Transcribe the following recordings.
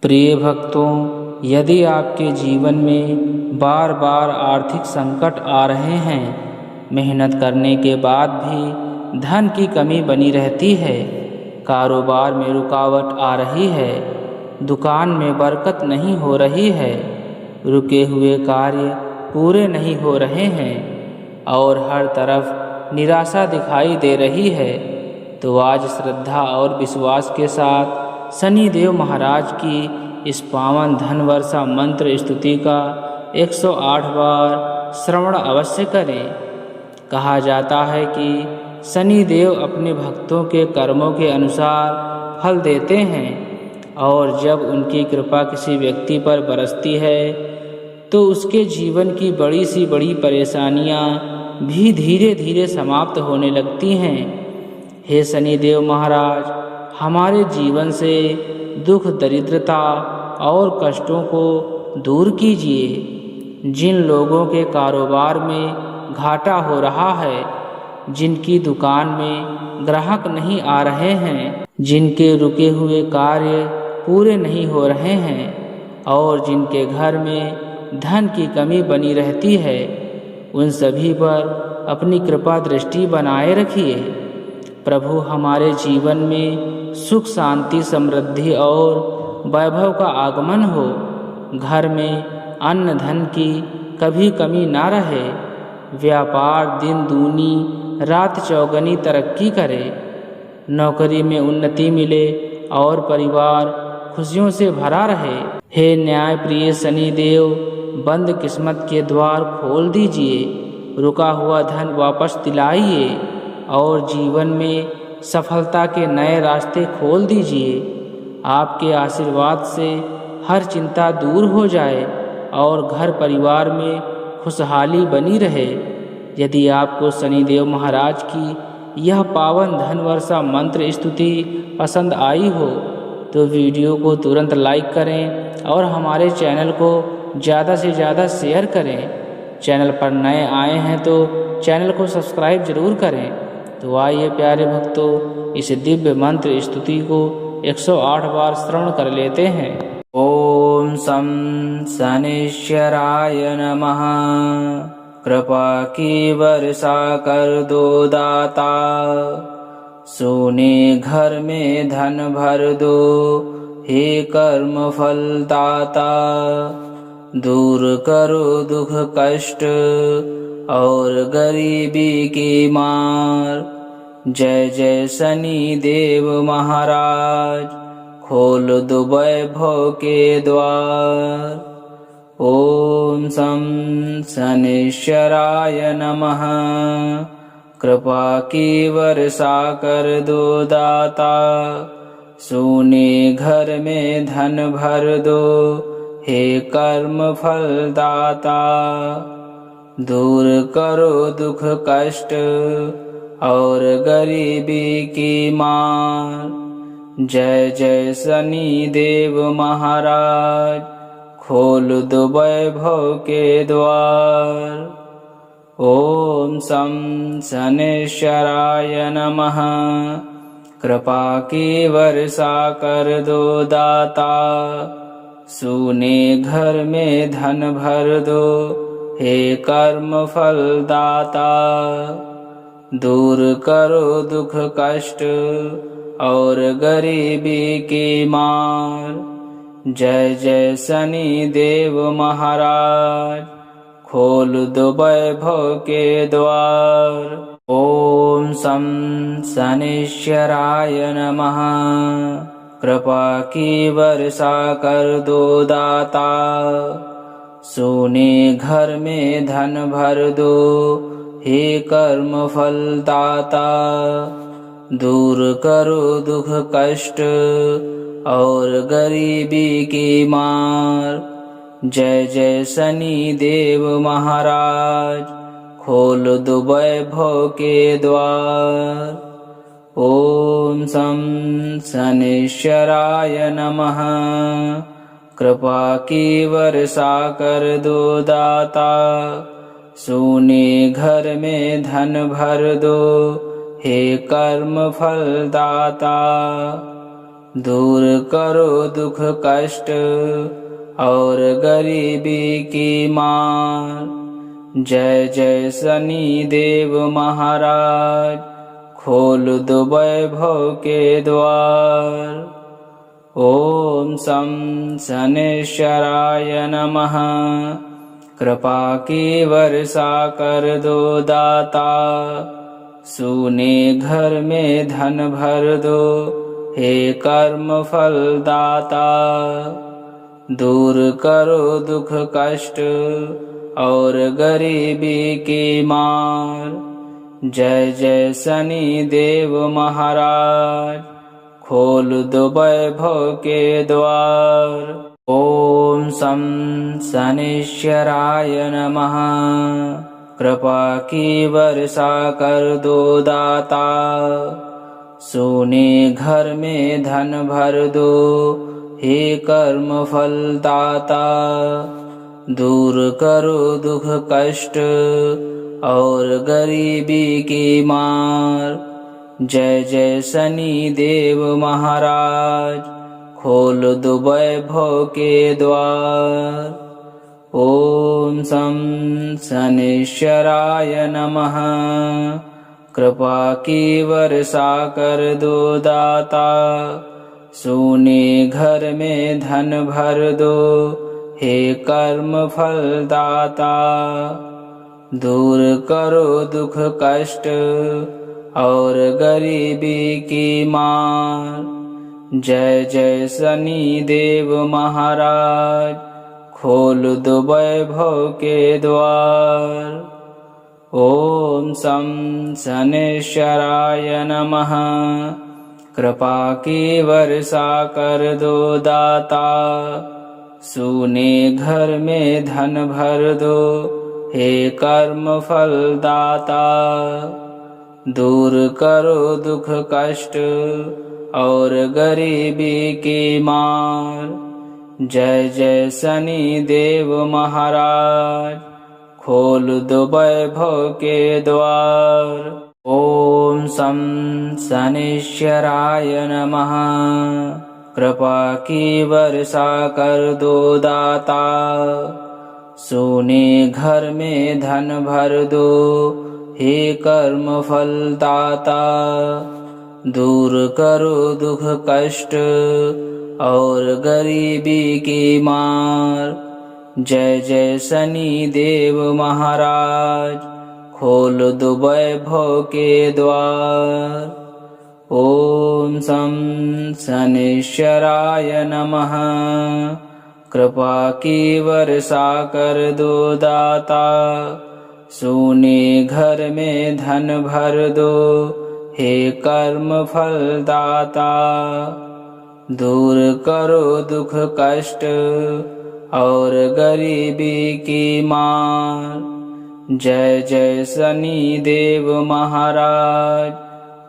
प्रिय भक्तों, यदि आपके जीवन में बार बार आर्थिक संकट आ रहे हैं, मेहनत करने के बाद भी धन की कमी बनी रहती है, कारोबार में रुकावट आ रही है, दुकान में बरकत नहीं हो रही है, रुके हुए कार्य पूरे नहीं हो रहे हैं और हर तरफ निराशा दिखाई दे रही है, तो आज श्रद्धा और विश्वास के साथ शनिदेव महाराज की इस पावन धन वर्षा मंत्र स्तुति का 108 बार श्रवण अवश्य करें। कहा जाता है कि शनिदेव अपने भक्तों के कर्मों के अनुसार फल देते हैं और जब उनकी कृपा किसी व्यक्ति पर बरसती है तो उसके जीवन की बड़ी सी बड़ी परेशानियां भी धीरे धीरे समाप्त होने लगती हैं। हे शनिदेव महाराज, हमारे जीवन से दुख, दरिद्रता और कष्टों को दूर कीजिए। जिन लोगों के कारोबार में घाटा हो रहा है, जिनकी दुकान में ग्राहक नहीं आ रहे हैं, जिनके रुके हुए कार्य पूरे नहीं हो रहे हैं और जिनके घर में धन की कमी बनी रहती है, उन सभी पर अपनी कृपा दृष्टि बनाए रखिए। प्रभु हमारे जीवन में सुख, शांति, समृद्धि और वैभव का आगमन हो। घर में अन्न धन की कभी कमी ना रहे, व्यापार दिन दूनी रात चौगनी तरक्की करे, नौकरी में उन्नति मिले और परिवार खुशियों से भरा रहे। हे न्याय प्रिय शनिदेव, बंद किस्मत के द्वार खोल दीजिए, रुका हुआ धन वापस दिलाइए और जीवन में सफलता के नए रास्ते खोल दीजिए। आपके आशीर्वाद से हर चिंता दूर हो जाए और घर परिवार में खुशहाली बनी रहे। यदि आपको शनिदेव महाराज की यह पावन धन वर्षा मंत्र स्तुति पसंद आई हो तो वीडियो को तुरंत लाइक करें और हमारे चैनल को ज़्यादा से ज़्यादा शेयर करें। चैनल पर नए आए हैं तो चैनल को सब्सक्राइब जरूर करें। तो आइए प्यारे भक्तों, इस दिव्य मंत्र स्तुति को 108 बार श्रवण कर लेते हैं। ओम सं शनिश्चराय नमः। कृपा की वर्षा कर दो दाता, सोने घर में धन भर दो, हे कर्म फल दाता। दूर करो दुख कष्ट और गरीबी की मार। जय जय शनि देव महाराज, खोल दो वैभव के द्वार। ओम सं शनिश्चराय नमः। कृपा की वर्षा कर दो दाता, सोने घर में धन भर दो, हे कर्म फल दाता। दूर करो दुख कष्ट और गरीबी की मार। जय जय शनि देव महाराज, खोल दो वैभव के द्वार। ओम सं शनिश्चराय नमः। कृपा की वर्षा कर दो दाता, सोने घर में धन भर दो, हे कर्म फल दाता। दूर करो दुख कष्ट और गरीबी की मार। जय जय शनि देव महाराज, खोल दो वैभव के द्वार। ओम सं शनिश्चराय नमः। कृपा की वर्षा कर दो दाता, सोने घर में धन भर दो, हे कर्म फल दाता। दूर करो दुख कष्ट और गरीबी की मार। जय जय शनि देव महाराज, खोल दो वैभव के द्वार। ओम सं शनिश्चराय नमः। कृपा की वर्षा कर दो दाता, सोने घर में धन भर दो, हे कर्म फल दाता। दूर करो दुख कष्ट और गरीबी की मार। जय जय शनि देव महाराज, खोल दो वैभव के द्वार। ओम शं शनैश्चराय नमः, कृपा की वर्षा कर दो दाता। सूने घर में धन भर दो, हे कर्म फल दाता। दूर करो दुख कष्ट और गरीबी की मार। जय जय शनि देव महाराज, खोल दो वैभव के द्वार। ओम शं शनैश्चराय नमः, कृपा की वर्षा कर दो दाता। सोने घर में धन भर दो, हे कर्म फल दाता। दूर करो दुख कष्ट और गरीबी की मार। जय जय शनि देव महाराज, खोल दो वैभव के द्वार। ओम शं शनैश्चराय नमः, कृपा की वर्षा कर दो दाता। सोने घर में धन भर दो, हे कर्म फल दाता। दूर करो दुख कष्ट और गरीबी की मार। जय जय शनि देव महाराज, खोल दो वैभव के द्वार। ओम शं शनैश्चराय नमः, कृपा की वर्षा कर दो दाता। सूने घर में धन भर दो, हे कर्म फल दाता। दूर करो दुख कष्ट और गरीबी की मार। जय जय शनि देव महाराज, खोल दो वैभव के द्वार। ओम शं शनैश्चराय नमः, कृपा की वर्षा कर दो दाता। सोने घर में धन भर दो, हे कर्म फल दाता। दूर करो दुख कष्ट और गरीबी की मार। जय जय शनि देव महाराज, खोल दो वैभव के द्वार। ओम शं शनैश्चराय नमः, कृपा की वर्षा कर दो दाता। सोने घर में धन भर दो, हे कर्म फल दाता। दूर करो दुख कष्ट और गरीबी की मार। जय जय शनि देव महाराज,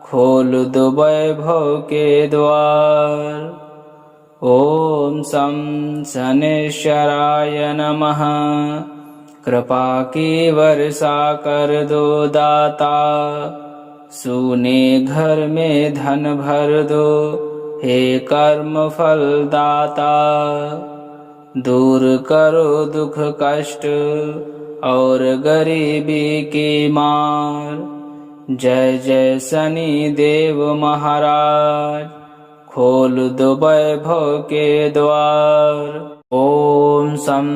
खोल दो वैभव के द्वार। ओम शं शनैश्चराय नमः, कृपा की वर्षा कर दो दाता। सूने घर में धन भर दो, हे कर्म फल दाता। दूर करो दुख कष्ट और गरीबी की मार। जय जय शनि देव महाराज, खोल दो वैभव के द्वार। ओम शं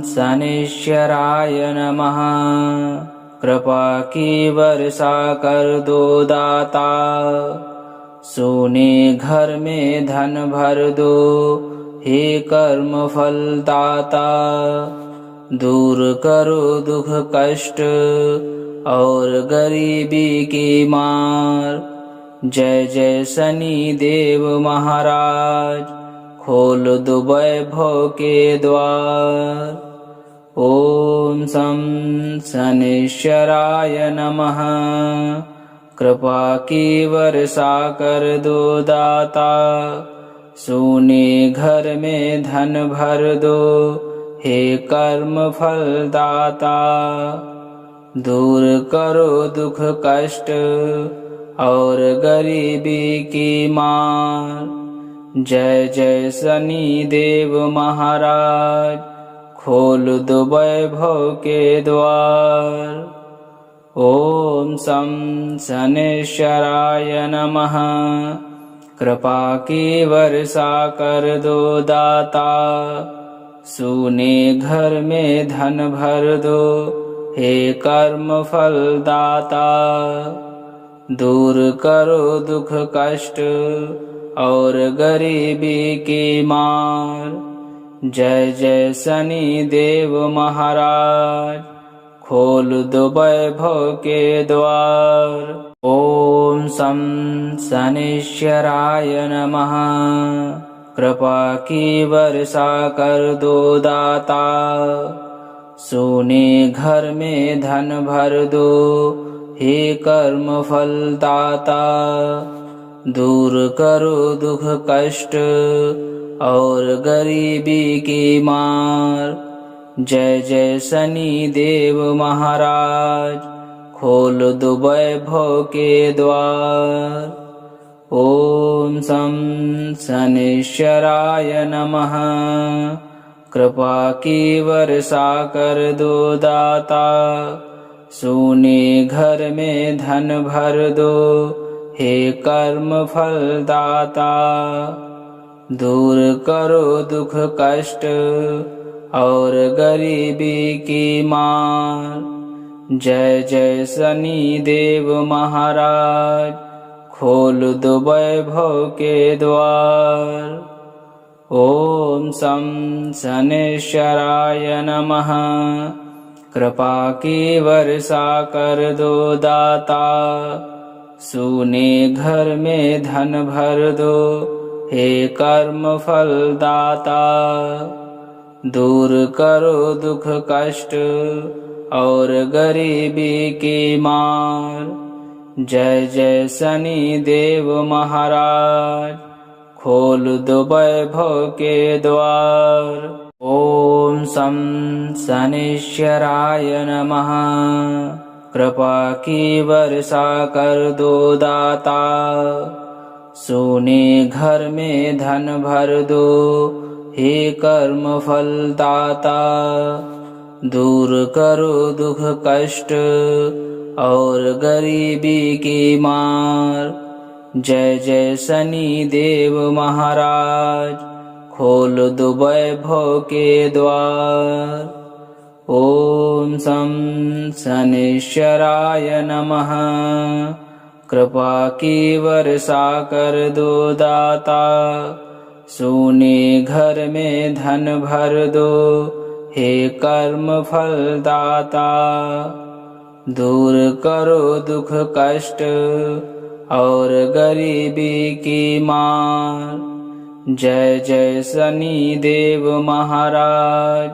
शनैश्चराय नमः, कृपा की वर्षा कर दो दाता। सोने घर में धन भर दो, हे कर्म फल दाता। दूर करो दुख कष्ट और गरीबी की मार। जय जय शनि देव महाराज, खोल दो वैभव के द्वार। ओम शं शनैश्चराय नमः, कृपा की वर्षा कर दो दाता। सोने घर में धन भर दो, हे कर्म फल दाता। दूर करो दुख कष्ट और गरीबी की मार। जय जय शनि देव महाराज, खोल दो वैभव के द्वार। ओम शं शनैश्चराय नमः, कृपा की वर्षा कर दो दाता, सूने घर में धन भर दो, हे कर्म फल दाता। दूर करो दुख कष्ट और गरीबी की मार, जय जय शनि देव महाराज, खोल दो वैभव के द्वार। ओम शं शनैश्चराय नमः, कृपा की वर्षा कर दो दाता, सोने घर में धन भर दो, हे कर्म फल दाता। दूर करो दुख कष्ट और गरीबी की मार, जय जय शनि देव महाराज, खोल दो वैभव के द्वार। ओम शं शनैश्चराय नमः, कृपा की वर्षा कर दो दाता, सोने घर में धन भर दो, हे कर्म फल दाता। दूर करो दुख कष्ट और गरीबी की मार, जय जय शनि देव महाराज, खोल दो वैभव के द्वार। ओम शं शनैश्चराय नमः, कृपा की वर्षा कर दो दाता, सूने घर में धन भर दो, हे कर्म फल दाता। दूर करो दुख कष्ट और गरीबी की मार, जय जय शनि देव महाराज, खोल दो वैभव के द्वार। ओम शं शनैश्चराय नमः, कृपा की वर्षा कर दो दाता, सोने घर में धन भर दो, हे कर्म फल दाता। दूर करो दुख कष्ट और गरीबी की मार, जय जय शनि देव महाराज, खोल दो वैभव के द्वार। ओम शं शनैश्चराय नमः, कृपा की वर्षा कर दो दाता, सोने घर में धन भर दो, हे कर्म फल दाता। दूर करो दुख कष्ट और गरीबी की मार, जय जय शनि देव महाराज,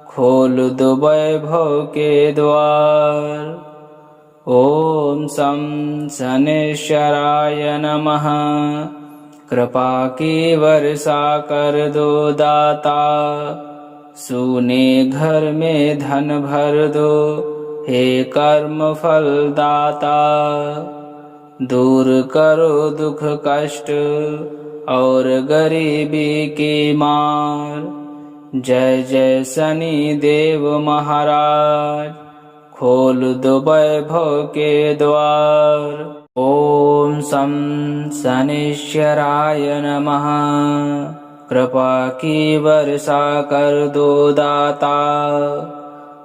खोल दो वैभव के द्वार। ओम शं शनैश्चराय नमः, कृपा की वर्षा कर दो दाता, सूने घर में धन भर दो, हे कर्म फल दाता। दूर करो दुख कष्ट और गरीबी की मार, जय जय शनि देव महाराज, खोल दो वैभव के द्वार। ओम शं शनैश्चराय नमः, कृपा की वर्षा कर दो दाता,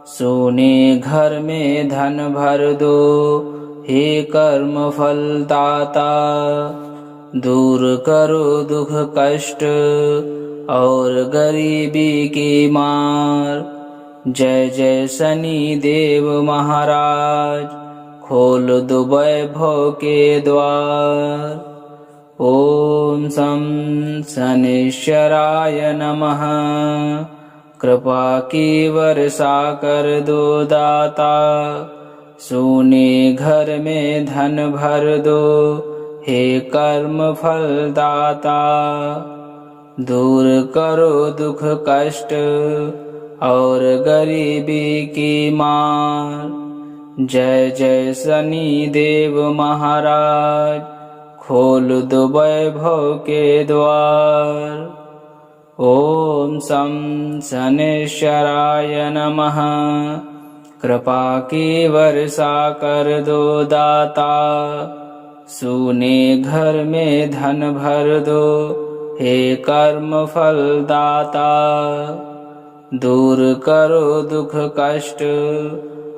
सोने घर में धन भर दो, हे कर्म फल दाता। दूर करो दुख कष्ट और गरीबी की मार, जय जय शनि देव महाराज, खोल दो वैभव के द्वार। ओम शं शनैश्चराय नमः, कृपा की वर्षा कर दो दाता, सोने घर में धन भर दो, हे कर्म फल दाता। दूर करो दुख कष्ट और गरीबी की मार, जय जय शनि देव महाराज, खोल दो वैभव के द्वार। ओम शं शनैश्चराय नमः। कृपा की वर्षा कर दो दाता, सूने घर में धन भर दो, हे कर्म फल दाता। दूर करो दुख कष्ट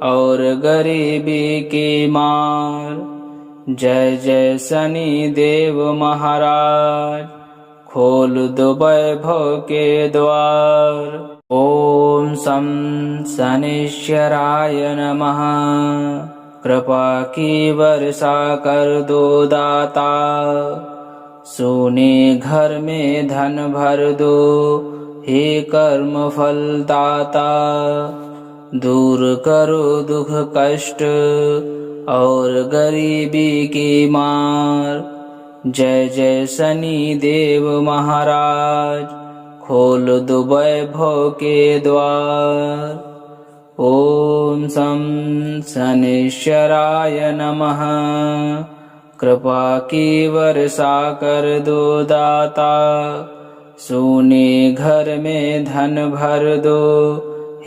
और गरीबी की मार। जय जय शनि देव महाराज, खोल दो वैभव के द्वार। ओम शं शनैश्चराय नमः। कृपा की वर्षा कर दो दाता, सोने घर में धन भर दो, हे कर्म फल दाता। दूर करो दुख कष्ट और गरीबी की मार। जय जय शनि देव महाराज, खोल दो वैभव के द्वार। ओम शं शनैश्चराय नमः। कृपा की वर्षा कर दो दाता, सोने घर में धन भर दो,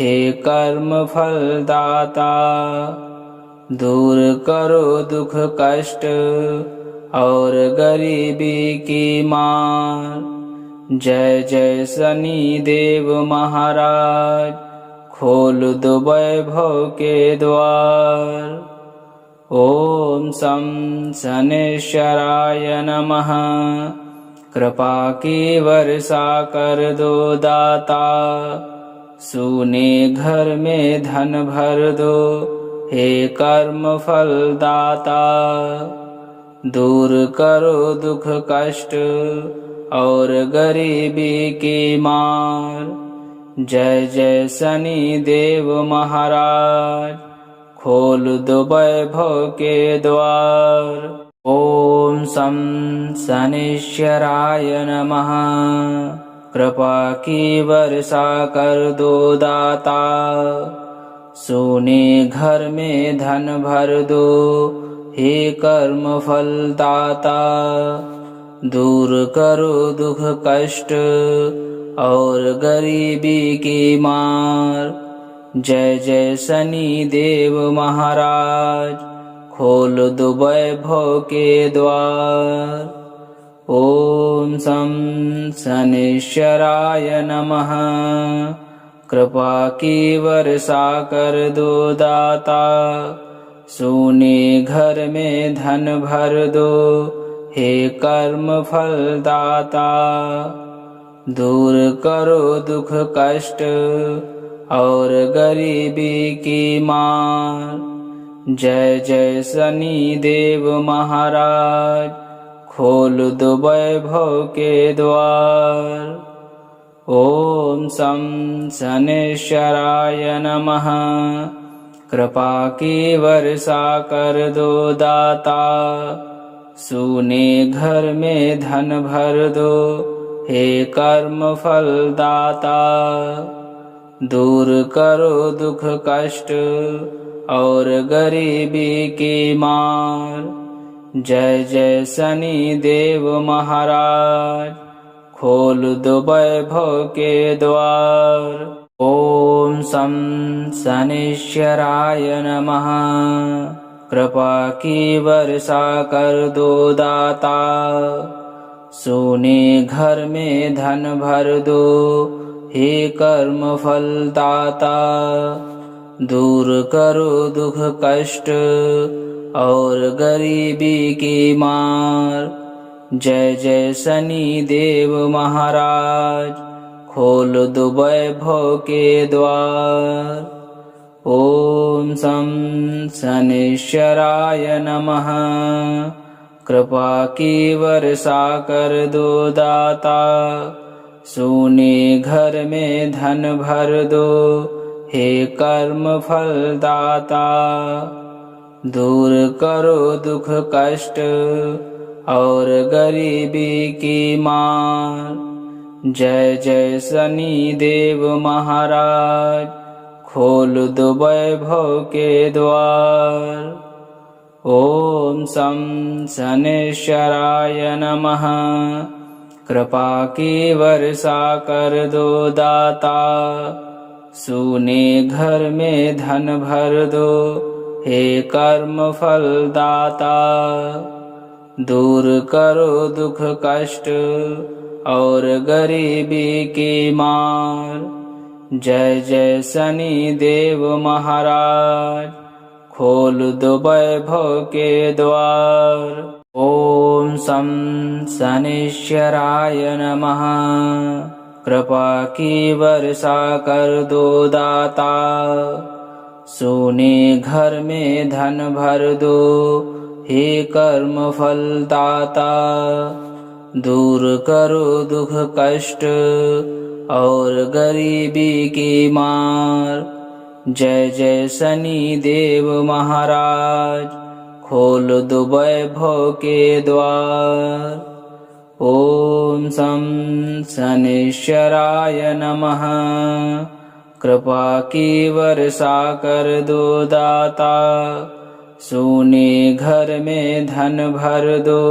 हे कर्म फल दाता। दूर करो दुख कष्ट और गरीबी की मार। जय जय शनि देव महाराज, खोल दो वैभव के द्वार। ओम शं शनैश्चराय नमः। कृपा की वर्षा कर दो दाता, सूने घर में धन भर दो, हे कर्म फल दाता। दूर करो दुख कष्ट और गरीबी की मार। जय जय शनि देव महाराज, खोल दो वैभव के द्वार। ओम शं शनैश्चराय नमः। कृपा की वर्षा कर दो दाता, सोने घर में धन भर दो, हे कर्म फल दाता। दूर करो दुख कष्ट और गरीबी की मार। जय जय शनि देव महाराज, खोल दो वैभव के द्वार। ओम शं शनैश्चराय नमः। कृपा की वर्षा कर दो दाता, सोने घर में धन भर दो, हे कर्म फल दाता। दूर करो दुख कष्ट और गरीबी की मार। जय जय शनि देव महाराज, खोल दो वैभव के द्वार। ओम शं शनैश्चराय नमः। कृपा की वर्षा कर दो दाता, सूने घर में धन भर दो, हे कर्म फल दाता। दूर करो दुख कष्ट और गरीबी की मार। जय जय शनि देव महाराज, खोल दो वैभव के द्वार। ओम शं शनैश्चराय नमः। कृपा की वर्षा कर दो दाता, सोने घर में धन भर दो, हे कर्म फल दाता। दूर करो दुख कष्ट और गरीबी की मार। जय जय शनि देव महाराज, खोल दो वैभव के द्वार। ओम शं शनैश्चराय नमः। कृपा की वर्षा कर दो दाता, सोने घर में धन भर दो, हे कर्म फल दाता। दूर करो दुख कष्ट और गरीबी की मार। जय जय शनि देव महाराज, खोल दो वैभव के द्वार। ॐ शं शनैश्चराय नमः। कृपा की वर्षा कर दो दाता, सूने घर में धन भर दो, हे कर्म फल दाता। दूर करो दुख कष्ट और गरीबी की मार, जय जय शनि देव महाराज, खोल दो वैभव के द्वार। ॐ शं शनैश्चराय नमः। कृपा की वर्षा कर दो दाता, सोने घर में धन भर दो, हे कर्म फल दाता। दूर करो दुख कष्ट और गरीबी की मार, जय जय शनि देव महाराज, खोल दो वैभव के द्वार। ॐ शं शनैश्चराय नमः। कृपा की वर्षा कर दो दाता, सोने घर में धन भर दो,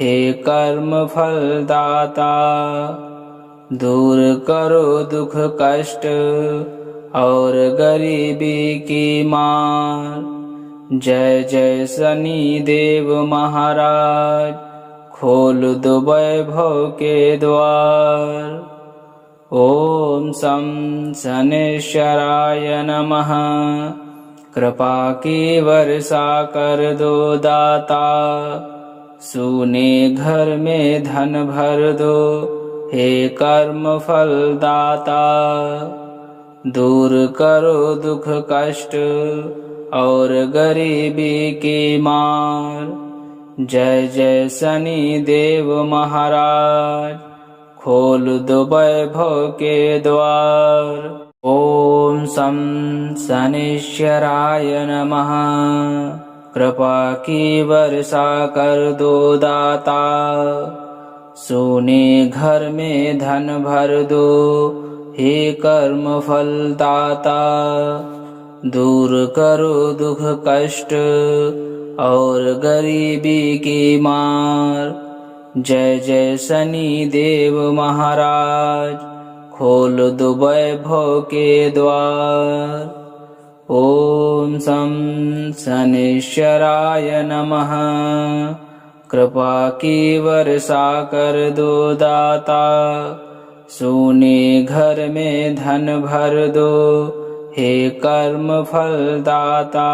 हे कर्म फल दाता। दूर करो दुख कष्ट और गरीबी की मार, जय जय शनि देव महाराज, खोल दो वैभव के द्वार। ॐ शं शनैश्चराय नमः। कृपा की वर्षा कर दो दाता, सूने घर में धन भर दो, हे कर्म फल दाता। दूर करो दुख कष्ट और गरीबी की मार, जय जय शनि देव महाराज, खोल दो वैभव के द्वार। ॐ शं शनैश्चराय नमः। कृपा की वर्षा कर दो दाता, सोने घर में धन भर दो, हे कर्म फल दाता। दूर करो दुख कष्ट और गरीबी की मार, जय जय शनि देव महाराज, खोल दो वैभव के द्वार। ॐ शं शनैश्चराय नमः। कृपा की वर्षा कर दो दाता, सोने घर में धन भर दो, हे कर्म फल दाता।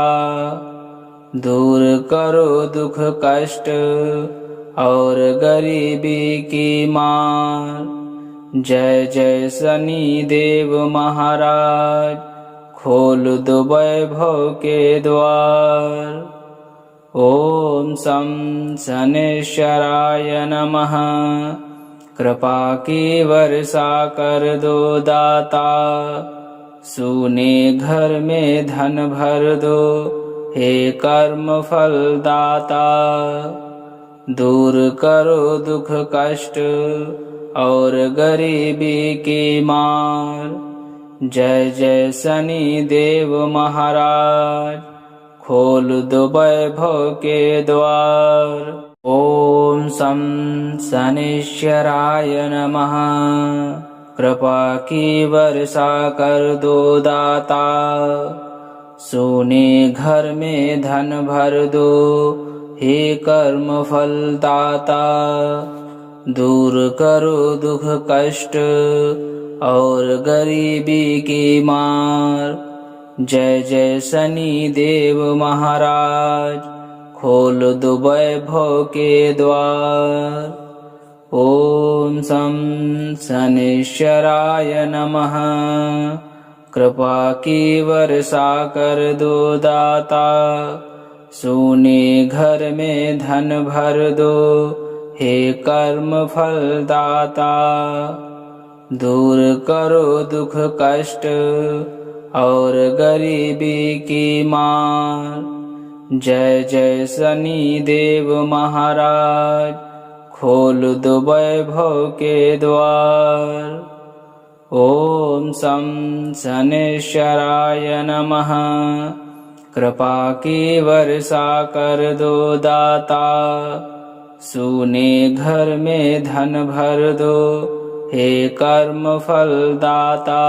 दूर करो दुख कष्ट और गरीबी की मार, जय जय शनि देव महाराज, खोल दो वैभव के द्वार। ॐ शं शनैश्चराय नमः। कृपा की वर्षा कर दो दाता, सूने घर में धन भर दो, हे कर्म फल दाता। दूर करो दुख कष्ट और गरीबी की मार, जय जय शनि देव महाराज, खोल दो वैभव के द्वार। ॐ शं शनैश्चराय नमः। कृपा की वर्षा कर दो दाता, सोने घर में धन भर दो, हे कर्म फल दाता। दूर करो दुख कष्ट और गरीबी की मार, जय जय शनि देव महाराज, खोल दो वैभव के द्वार। ॐ शं शनैश्चराय नमः। कृपा की वर्षा कर दो दाता, सोने घर में धन भर दो, हे कर्म फल दाता। दूर करो दुख कष्ट और गरीबी की मार, जय जय शनि देव महाराज, खोल दो वैभव के द्वार। ॐ शं शनैश्चराय नमः। कृपा की वर्षा कर दो दाता, सूने घर में धन भर दो, हे कर्म फल दाता।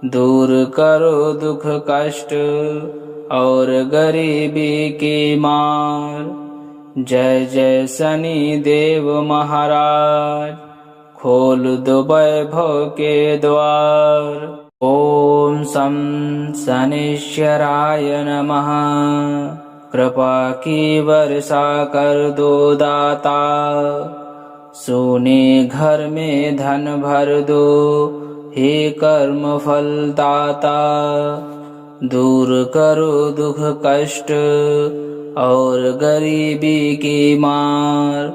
दूर करो दुख कष्ट और गरीबी की मार, जय जय शनि देव महाराज, खोल दो वैभव के द्वार। ओम सं शनिश्चराय नमः, कृपा की वर्षा कर दो दाता, सोने घर में धन भर दो, हे कर्म फल दाता। दूर करो दुख कष्ट और गरीबी की मार,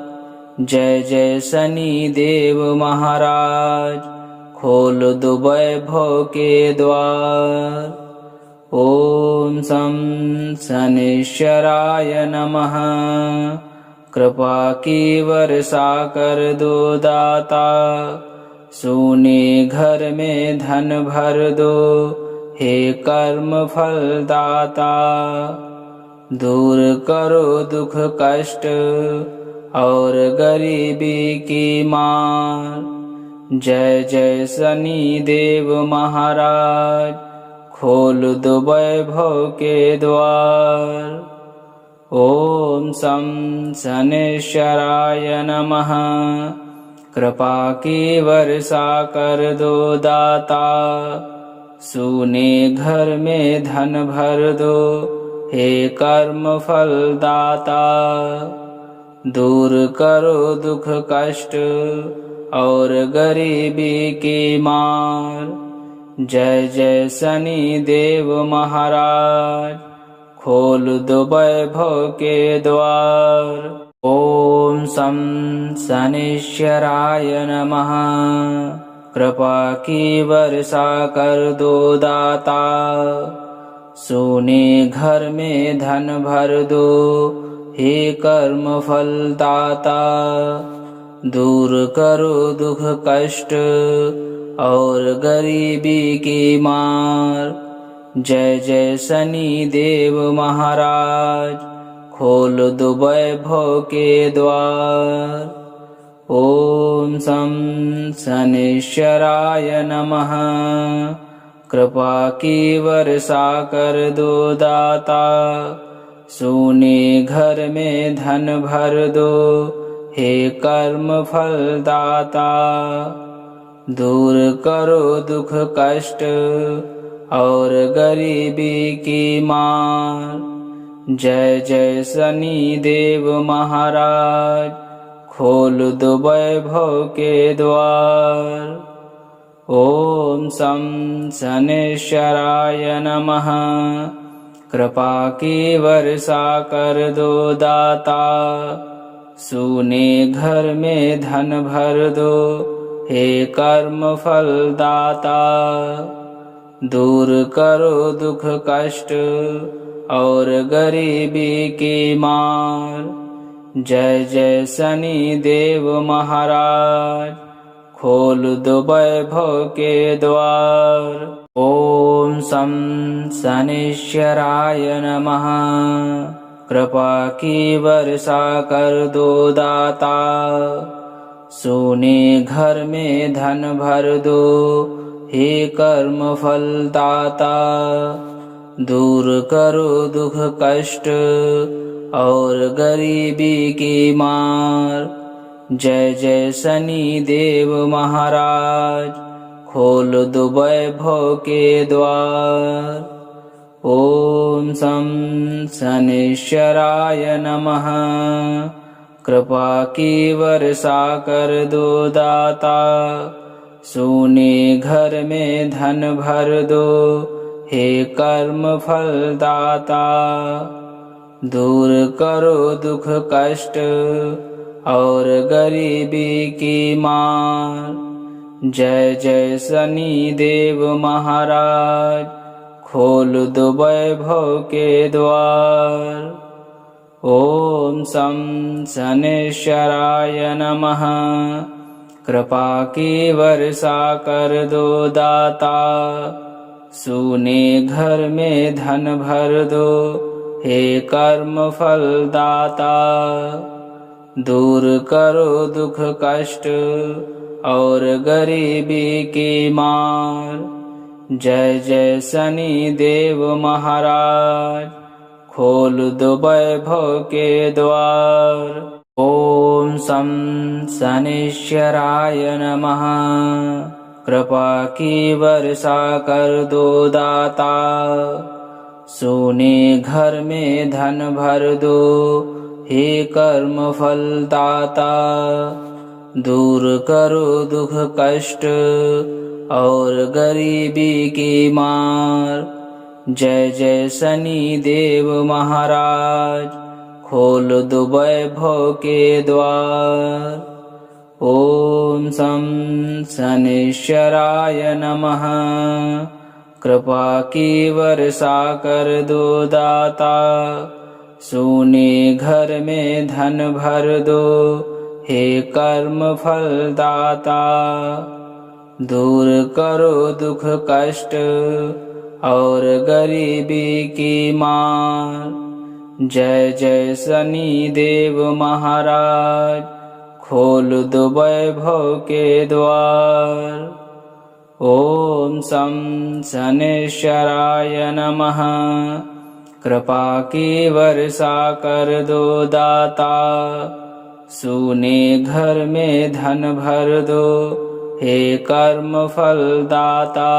जय जय शनि देव महाराज, खोल दो वैभव के द्वार। ओम सं शनिश्चराय नमः, कृपा की वर्षा कर दो दाता, सोने घर में धन भर दो, हे कर्म फल दाता। दूर करो दुख कष्ट और गरीबी की मार, जय जय शनि देव महाराज, खोल दो वैभव के द्वार। ओम सं शनिश्चराय नमः, कृपा की वर्षा कर दो दाता, सूने घर में धन भर दो, हे कर्म फल दाता। दूर करो दुख कष्ट और गरीबी की मार, जय जय शनि देव महाराज, खोल दो वैभव के द्वार। ओम सं शनिश्चराय नमः, कृपा की वर्षा कर दो दाता, सोने घर में धन भर दो, हे कर्म फल दाता। दूर करो दुख कष्ट और गरीबी की मार, जय जय शनि देव महाराज, खोल दो वैभव के द्वार। ओम सं शनिश्चराय नमः, कृपा की वर्षा कर दो दाता, सोने घर में धन भर दो, हे कर्म फल दाता। दूर करो दुख कष्ट और गरीबी की मार, जय जय शनि देव महाराज, खोल दो वैभव के द्वार। ओम सं शनिश्चराय नमः, कृपा की वर्षा कर दो दाता, सूने घर में धन भर दो, हे कर्म फल दाता। दूर करो दुख कष्ट और गरीबी की मार, जय जय शनि देव महाराज, खोल दो वैभव के द्वार। ओम सं शनिश्चराय नमः, कृपा की वर्षा कर दो दाता, सोने घर में धन भर दो, हे कर्म फल दाता। दूर करो दुख कष्ट और गरीबी की मार, जय जय शनि देव महाराज, खोल दो वैभव के द्वार। ओम सं शनिश्चराय नमः, कृपा की वर्षा कर दो दाता, सोने घर में धन भर दो, हे कर्म फल दाता। दूर करो दुख कष्ट और गरीबी की मार, जय जय शनि देव महाराज, खोल दो वैभव के द्वार। ओम सं शनिश्चराय नमः, कृपा की वर्षा कर दो दाता, सूने घर में धन भर दो, हे कर्म फल दाता। दूर करो दुख कष्ट और गरीबी की मार। जय जय शनि देव महाराज, खोल दो वैभव के द्वार। ओम सं शनिश्चराय नमः, कृपा की वर्षा कर दो दाता। सोने घर में धन भर दो, हे कर्म फल दाता। दूर करो दुख कष्ट और गरीबी की मार। जय जय शनि देव महाराज, खोल दो वैभव के द्वार। ओम सं शनिश्चराय नमः, कृपा की वर्षा कर दो दाता। सोने घर में धन भर दो, हे कर्म फल दाता। दूर करो दुख कष्ट और गरीबी की मार। जय जय शनि देव महाराज, खोल दो वैभव के द्वार। ओम सं शनिश्चराय नमः, कृपा की वर्षा कर दो दाता। सूने घर में धन भर दो, हे कर्म फल दाता।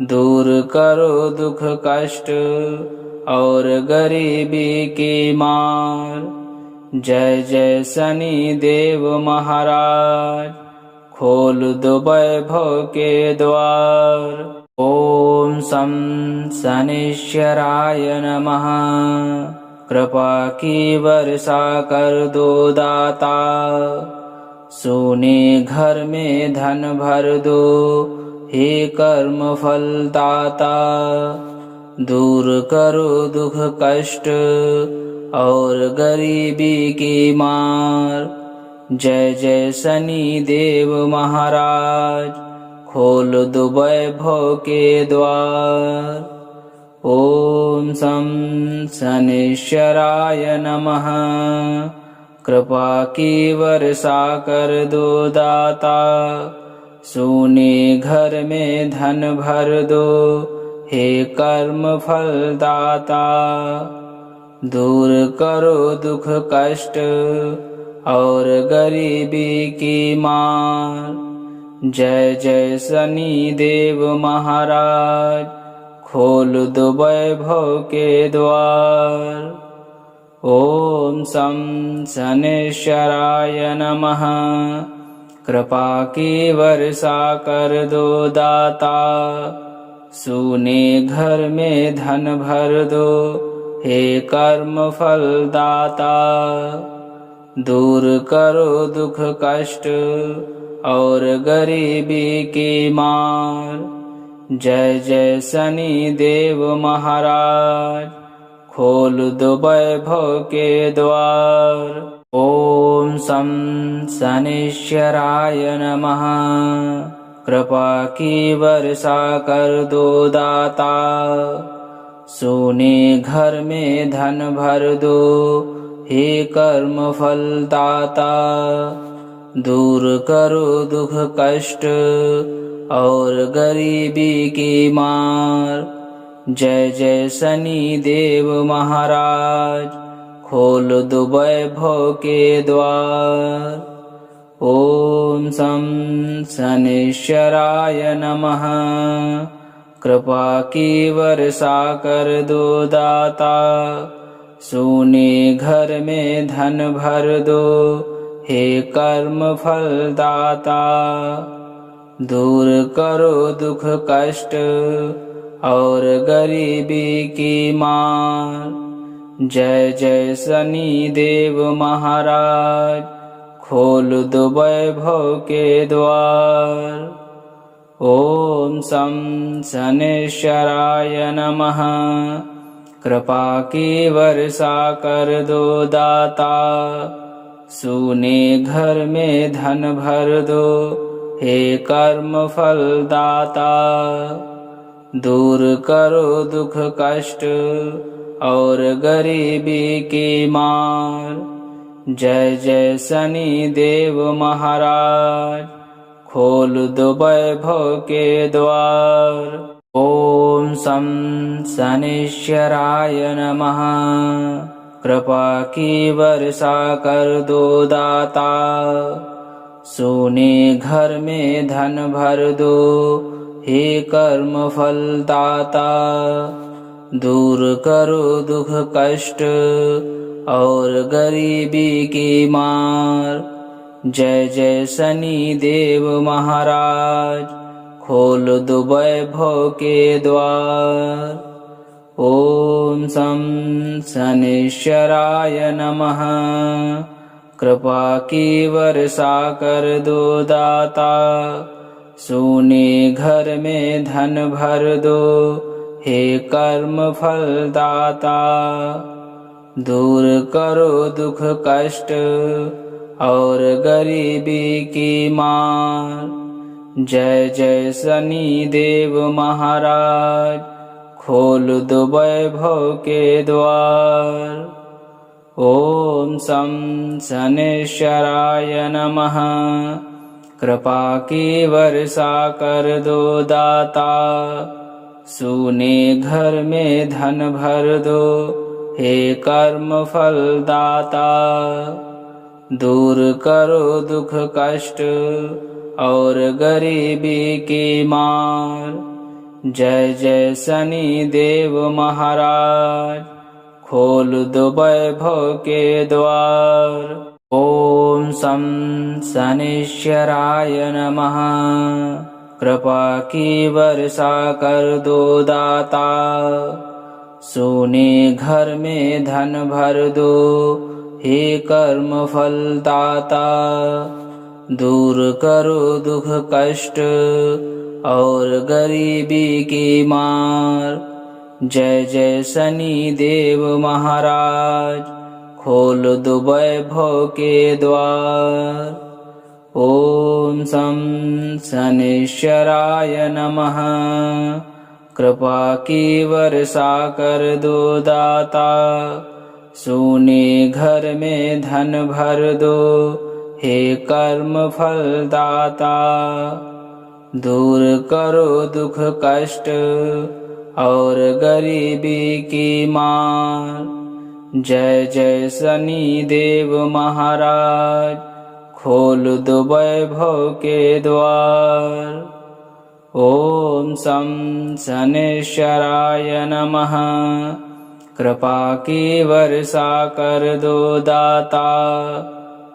दूर करो दुख कष्ट और गरीबी की मार। जय जय शनि देव महाराज, खोल दो वैभव के द्वार। ओम सं शनिश्चराय नमः, कृपा की वर्षा कर दो दाता। सोने घर में धन भर दो, हे कर्म फल दाता। दूर करो दुख कष्ट और गरीबी की मार। जय जय शनि देव महाराज, खोल दो वैभव के द्वार। ओम सं शनिश्चराय नमः, कृपा की वर्षा कर दो दाता। सोने घर में धन भर दो, हे कर्म फल दाता। दूर करो दुख कष्ट और गरीबी की मार। जय जय शनि देव महाराज, खोल दो वैभव के द्वार। ओम सं शनिश्चराय नमः, कृपा की वर्षा कर दो दाता। सूने घर में धन भर दो, हे कर्म फल दाता। दूर करो दुख कष्ट और गरीबी की मार। जय जय शनि देव महाराज, खोल दो वैभव के द्वार। ओम सं शनिश्चराय नमः, कृपा की वर्षा कर दो दाता। सोने घर में धन भर दो, हे कर्म फल दाता। दूर करो दुख कष्ट और गरीबी की मार। जय जय शनि देव महाराज, खोल दो वैभव के द्वार। ओम सं शनिश्चराय नमः, कृपा की वर्षा कर दो दाता। सोने घर में धन भर दो, हे कर्म फल दाता। दूर करो दुख कष्ट और गरीबी की मार। जय जय शनि देव महाराज, खोल दो वैभव के द्वार। ओम सं शनिश्चराय नमः, कृपा की वर्षा कर दो दाता। सूने घर में धन भर दो, हे कर्म फल दाता। दूर करो दुख कष्ट और गरीबी की मार। जय जय शनि देव महाराज, खोल दो वैभव के द्वार। ओम सं शनिश्चराय नमः, कृपा की वर्षा कर दो दाता। सोने घर में धन भर दो, हे कर्म फल दाता। दूर करो दुख कष्ट और गरीबी की मार। जय जय शनि देव महाराज, खोल दो वैभव के द्वार। ओम सं शनिश्चराय नमः, कृपा की वर्षा कर दो दाता। सोने घर में धन भर दो, हे कर्म फल दाता। दूर करो दुख कष्ट और गरीबी की मार। जय जय शनि देव महाराज, खोल दो वैभव के द्वार। ओम सं शनिश्चराय नमः, कृपा की वर्षा कर दो दाता। सोने घर में धन भर दो, हे कर्म फल दाता। दूर करो दुख कष्ट और गरीबी की मार। जय जय शनि देव महाराज, खोल दो वैभव के द्वार। ओम सं शनिश्चराय नमः, कृपा की वर्षा कर दो दाता। सोने घर में धन भर दो, हे कर्म फल दाता। दूर करो दुख कष्ट और गरीबी की मार। जय जय शनि देव महाराज, खोल दो वैभव के द्वार। ओम सं शनिश्चराय नमः, कृपा की वर्षा कर दो दाता। सोने घर में धन भर दो, हे कर्म फल दाता। दूर करो दुख कष्ट और गरीबी की मार। जय जय शनि देव महाराज, खोल दो वैभव के द्वार। ओम सं शनिश्चराय नमः, कृपा की वर्षा कर दो दाता।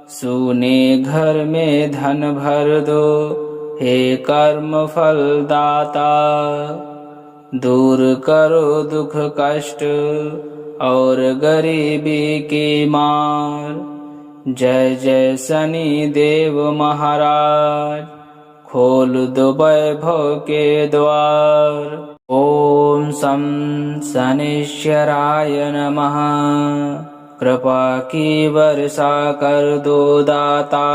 सोने घर में धन भर दो, हे कर्म फल दाता। दूर करो दुख कष्ट और गरीबी की मार। जय जय शनि देव महाराज, खोल दो वैभव के द्वार। ओम सं शनिश्चराय नमः, कृपा की वर्षा कर दो दाता।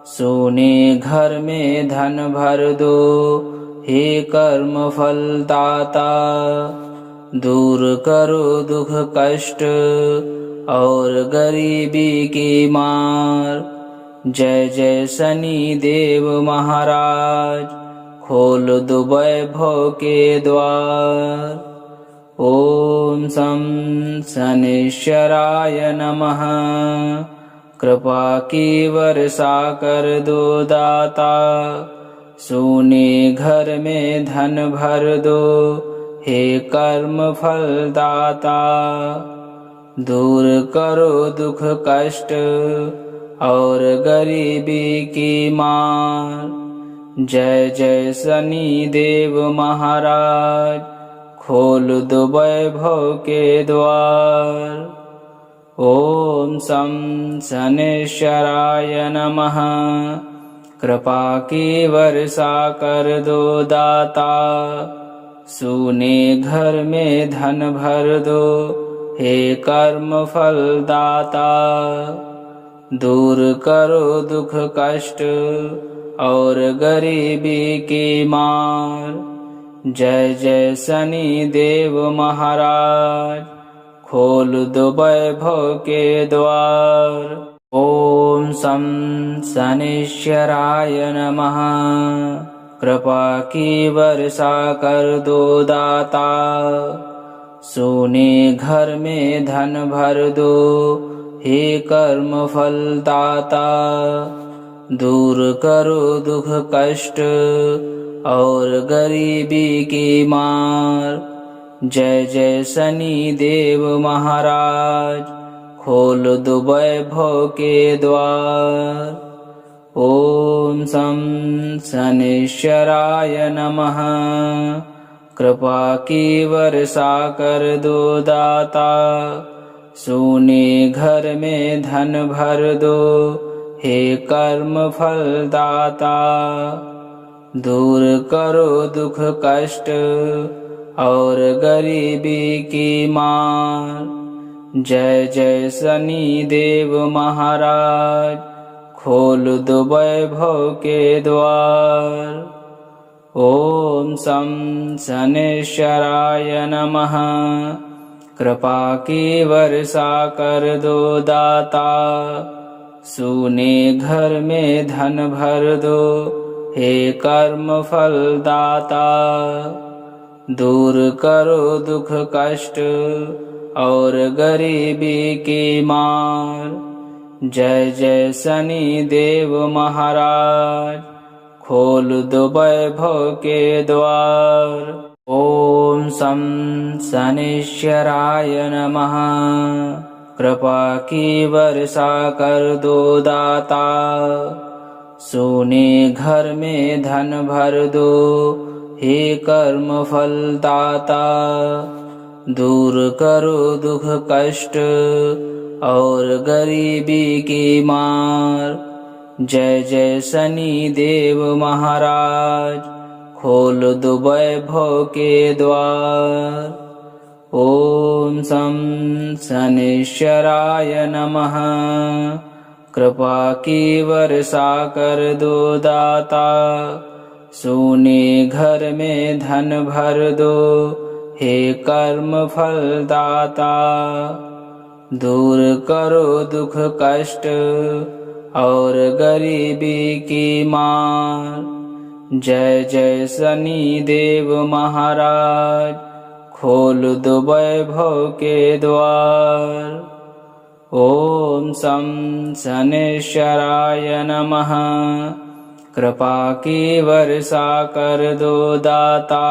सोने घर में धन भर दो, हे कर्म फल दाता। दूर करो दुख कष्ट और गरीबी की मार। जय जय शनि देव महाराज, खोल दो वैभव के द्वार। ओम सं शनिश्चराय नमः, कृपा की वर्षा कर दो दाता। सोने घर में धन भर दो, हे कर्म फल दाता। दूर करो दुख कष्ट और गरीबी की मार। जय जय शनि देव महाराज, खोल दो वैभव के द्वार। ओम सं शनिश्चराय नमः, कृपा की वर्षा कर दो दाता। सोने घर में धन भर दो, हे कर्म फल दाता। दूर करो दुख कष्ट और गरीबी की मार। जय जय शनि देव महाराज, खोल दो वैभव के द्वार। ओम सं शनिश्चराय नमः, कृपा की वर्षा कर दो दाता, सोने घर में धन भर दो, हे कर्म फल दाता। दूर करो दुख कष्ट और गरीबी की मार, जय जय शनि देव महाराज, खोल दो वैभव के द्वार। ओम सं शनिश्चराय नमः, कृपा की वर्षा कर दो दाता, सोने घर में धन भर दो, हे कर्म फल दाता। दूर करो दुख कष्ट और गरीबी की मार, जय जय शनि देव महाराज, खोल दो वैभव के द्वार। ओम सं शनिश्चराय नमः, कृपा की वर्षा कर दो दाता, सोने घर में धन भर दो, हे कर्म फल दाता। दूर करो दुख कष्ट और गरीबी की मार, जय जय शनि देव महाराज, खोल दो वैभव के द्वार। ओम सं शनिश्चराय नमः, कृपा की वर्षा कर दो दाता, सोने घर में धन भर दो, हे कर्म फल दाता। दूर करो दुख कष्ट और गरीबी की मार, जय जय शनि देव महाराज, खोल दो वैभव के द्वार। ओम सं शनिश्चराय नमः, कृपा की वर्षा कर दो दाता, सोने घर में धन भर दो, हे कर्म फल दाता। दूर करो दुख कष्ट और गरीबी की मार, जय जय शनि देव महाराज, खोल दो वैभव के द्वार। ओम सं शनिश्चराय नमः, कृपा की वर्षा कर दो दाता,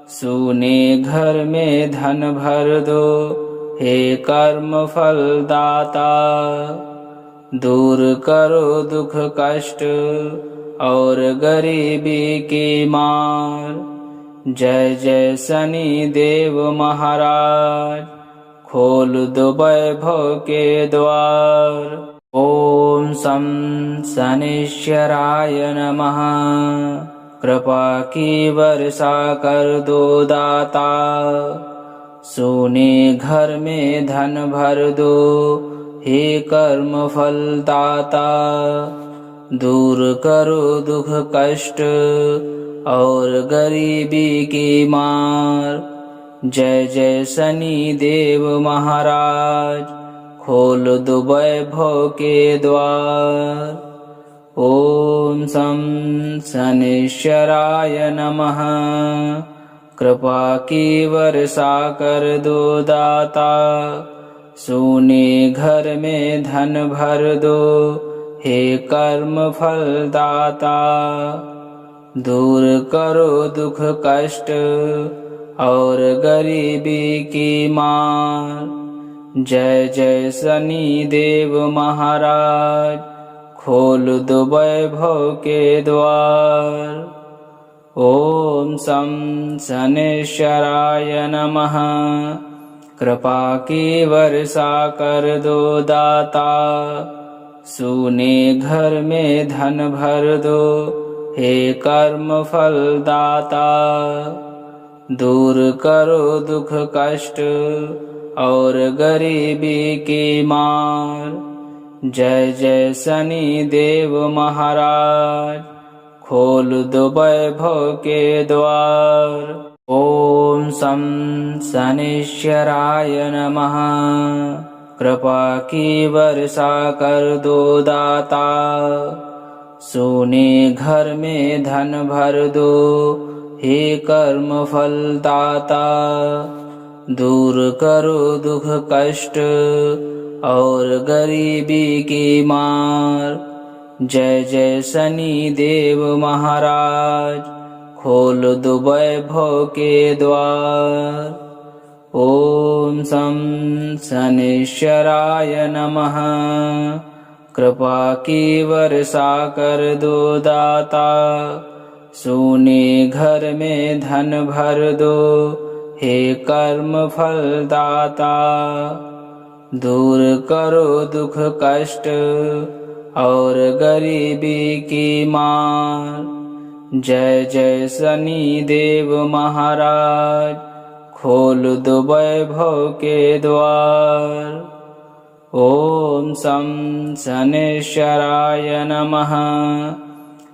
सोने घर में धन भर दो, हे कर्म फल दाता। दूर करो दुख कष्ट और गरीबी की मार, जय जय शनि देव महाराज, खोल दो वैभव के द्वार। ओम सं शनिश्चराय नमः, कृपा की वर्षा कर दो दाता, सोने घर में धन भर दो, हे कर्म फल दाता। दूर करो दुख कष्ट और गरीबी की मार, जय जय शनि देव महाराज, खोल दो वैभव के द्वार। ओम सं शनिश्चराय नमः, कृपा की वर्षा कर दो दाता, सोने घर में धन भर दो, हे कर्म फल दाता। दूर करो दुख कष्ट और गरीबी की मार, जय जय शनि देव महाराज, खोल दो वैभव के द्वार। ओम सं शनिश्चराय नमः, कृपा की वर्षा कर दो दाता, सोने घर में धन भर दो, हे कर्म फल दाता। दूर करो दुख कष्ट और गरीबी की मार, जय जय शनि देव महाराज, खोल दो वैभव के द्वार। ओम सं शनैश्चराय नमः। कृपा की वर्षा कर दो दाता, सोने घर में धन भर दो, हे कर्म फल दाता। दूर करो दुख कष्ट और गरीबी की मार। जय जय शनि देव महाराज, खोल दो वैभव के द्वार। ओम सं शनैश्चराय नमः। कृपा की वर्षा कर दो दाता, सोने घर में धन भर दो, हे कर्म फल दाता। दूर करो दुख कष्ट और गरीबी की मार। जय जय शनि देव महाराज, खोल दो वैभव के द्वार। ओम सं शनैश्चराय नमः।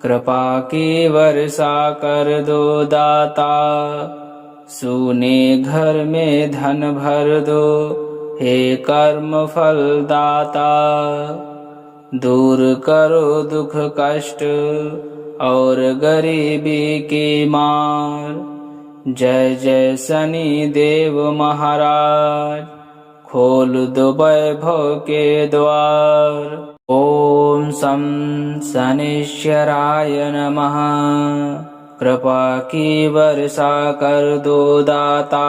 कृपा की वर्षा कर दो दाता, सोने घर में धन भर दो, हे कर्म फल दाता। दूर करो दुख कष्ट और गरीबी की मार। जय जय शनि देव महाराज, खोल दो वैभव के द्वार। ओम सं शनैश्चराय नमः। कृपा की वर्षा कर दो दाता,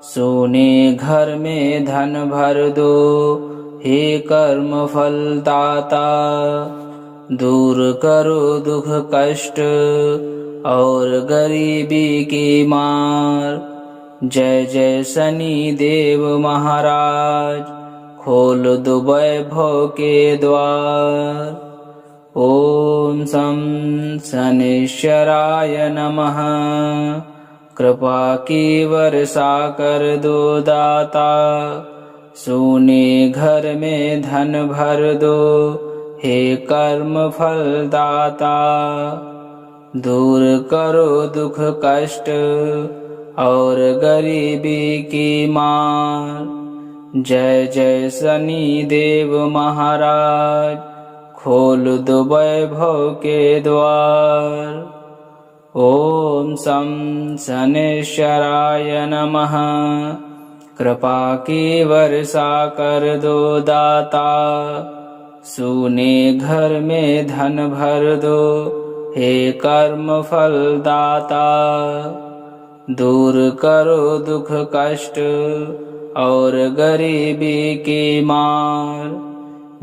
सोने घर में धन भर दो, हे कर्म फल दाता। दूर करो दुख कष्ट और गरीबी की मार। जय जय शनि देव महाराज, खोल दो वैभव के द्वार। ओम सं शनैश्चराय नमः। कृपा की वर्षा कर दो दाता, सोने घर में धन भर दो, हे कर्म फल दाता। दूर करो दुख कष्ट और गरीबी की मार। जय जय शनि देव महाराज, खोल दो वैभव के द्वार। ओम सं शनैश्चराय नमः। कृपा की वर्षा कर दो दाता, सोने घर में धन भर दो, हे कर्म फल दाता। दूर करो दुख कष्ट और गरीबी की मार।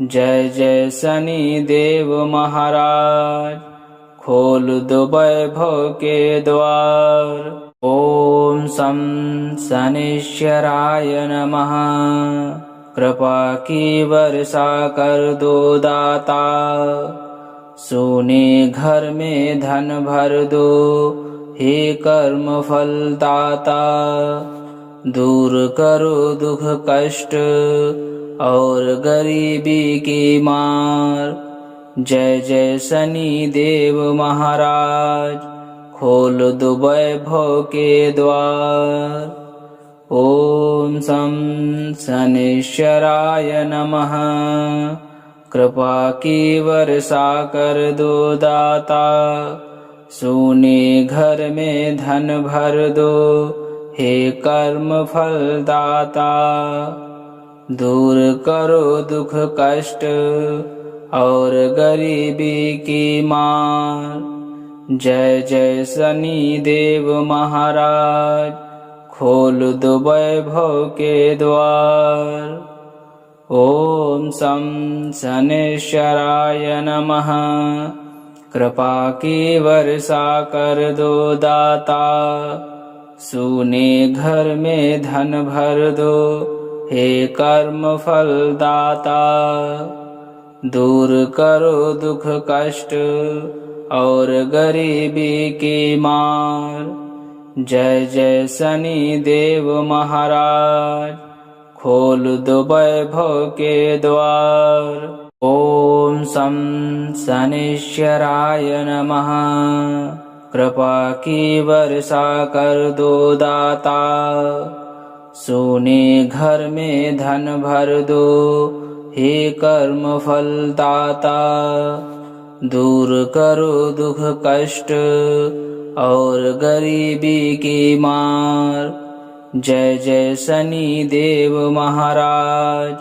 जय जय शनि देव महाराज, खोल दो वैभव के द्वार। ओम सं शनैश्चराय नमः। कृपा की वर्षा कर दो दाता, सोने घर में धन भर दो, हे कर्म फल दाता। दूर करो दुख कष्ट और गरीबी की मार। जय जय शनि देव महाराज, खोल दो वैभव के द्वार। ओम सं शनैश्चराय नमः। कृपा की वर्षा कर दो दाता, सोने घर में धन भर दो, हे कर्म फल दाता। दूर करो दुख कष्ट और गरीबी की मार। जय जय शनि देव महाराज, खोल दो वैभव के द्वार। ओम सं शनैश्चराय नमः। कृपा की वर्षा कर दो दाता, सोने घर में धन भर दो, हे कर्म फल दाता। दूर करो दुख कष्ट और गरीबी की मार। जय जय शनि देव महाराज, खोल दो वैभव के द्वार। ओम शं शनैश्चराय नमः। कृपा की वर्षा कर दो दाता, सोने घर में धन भर दो, हे कर्म फल दाता। दूर करो दुख कष्ट और गरीबी की मार। जय जय शनि देव महाराज,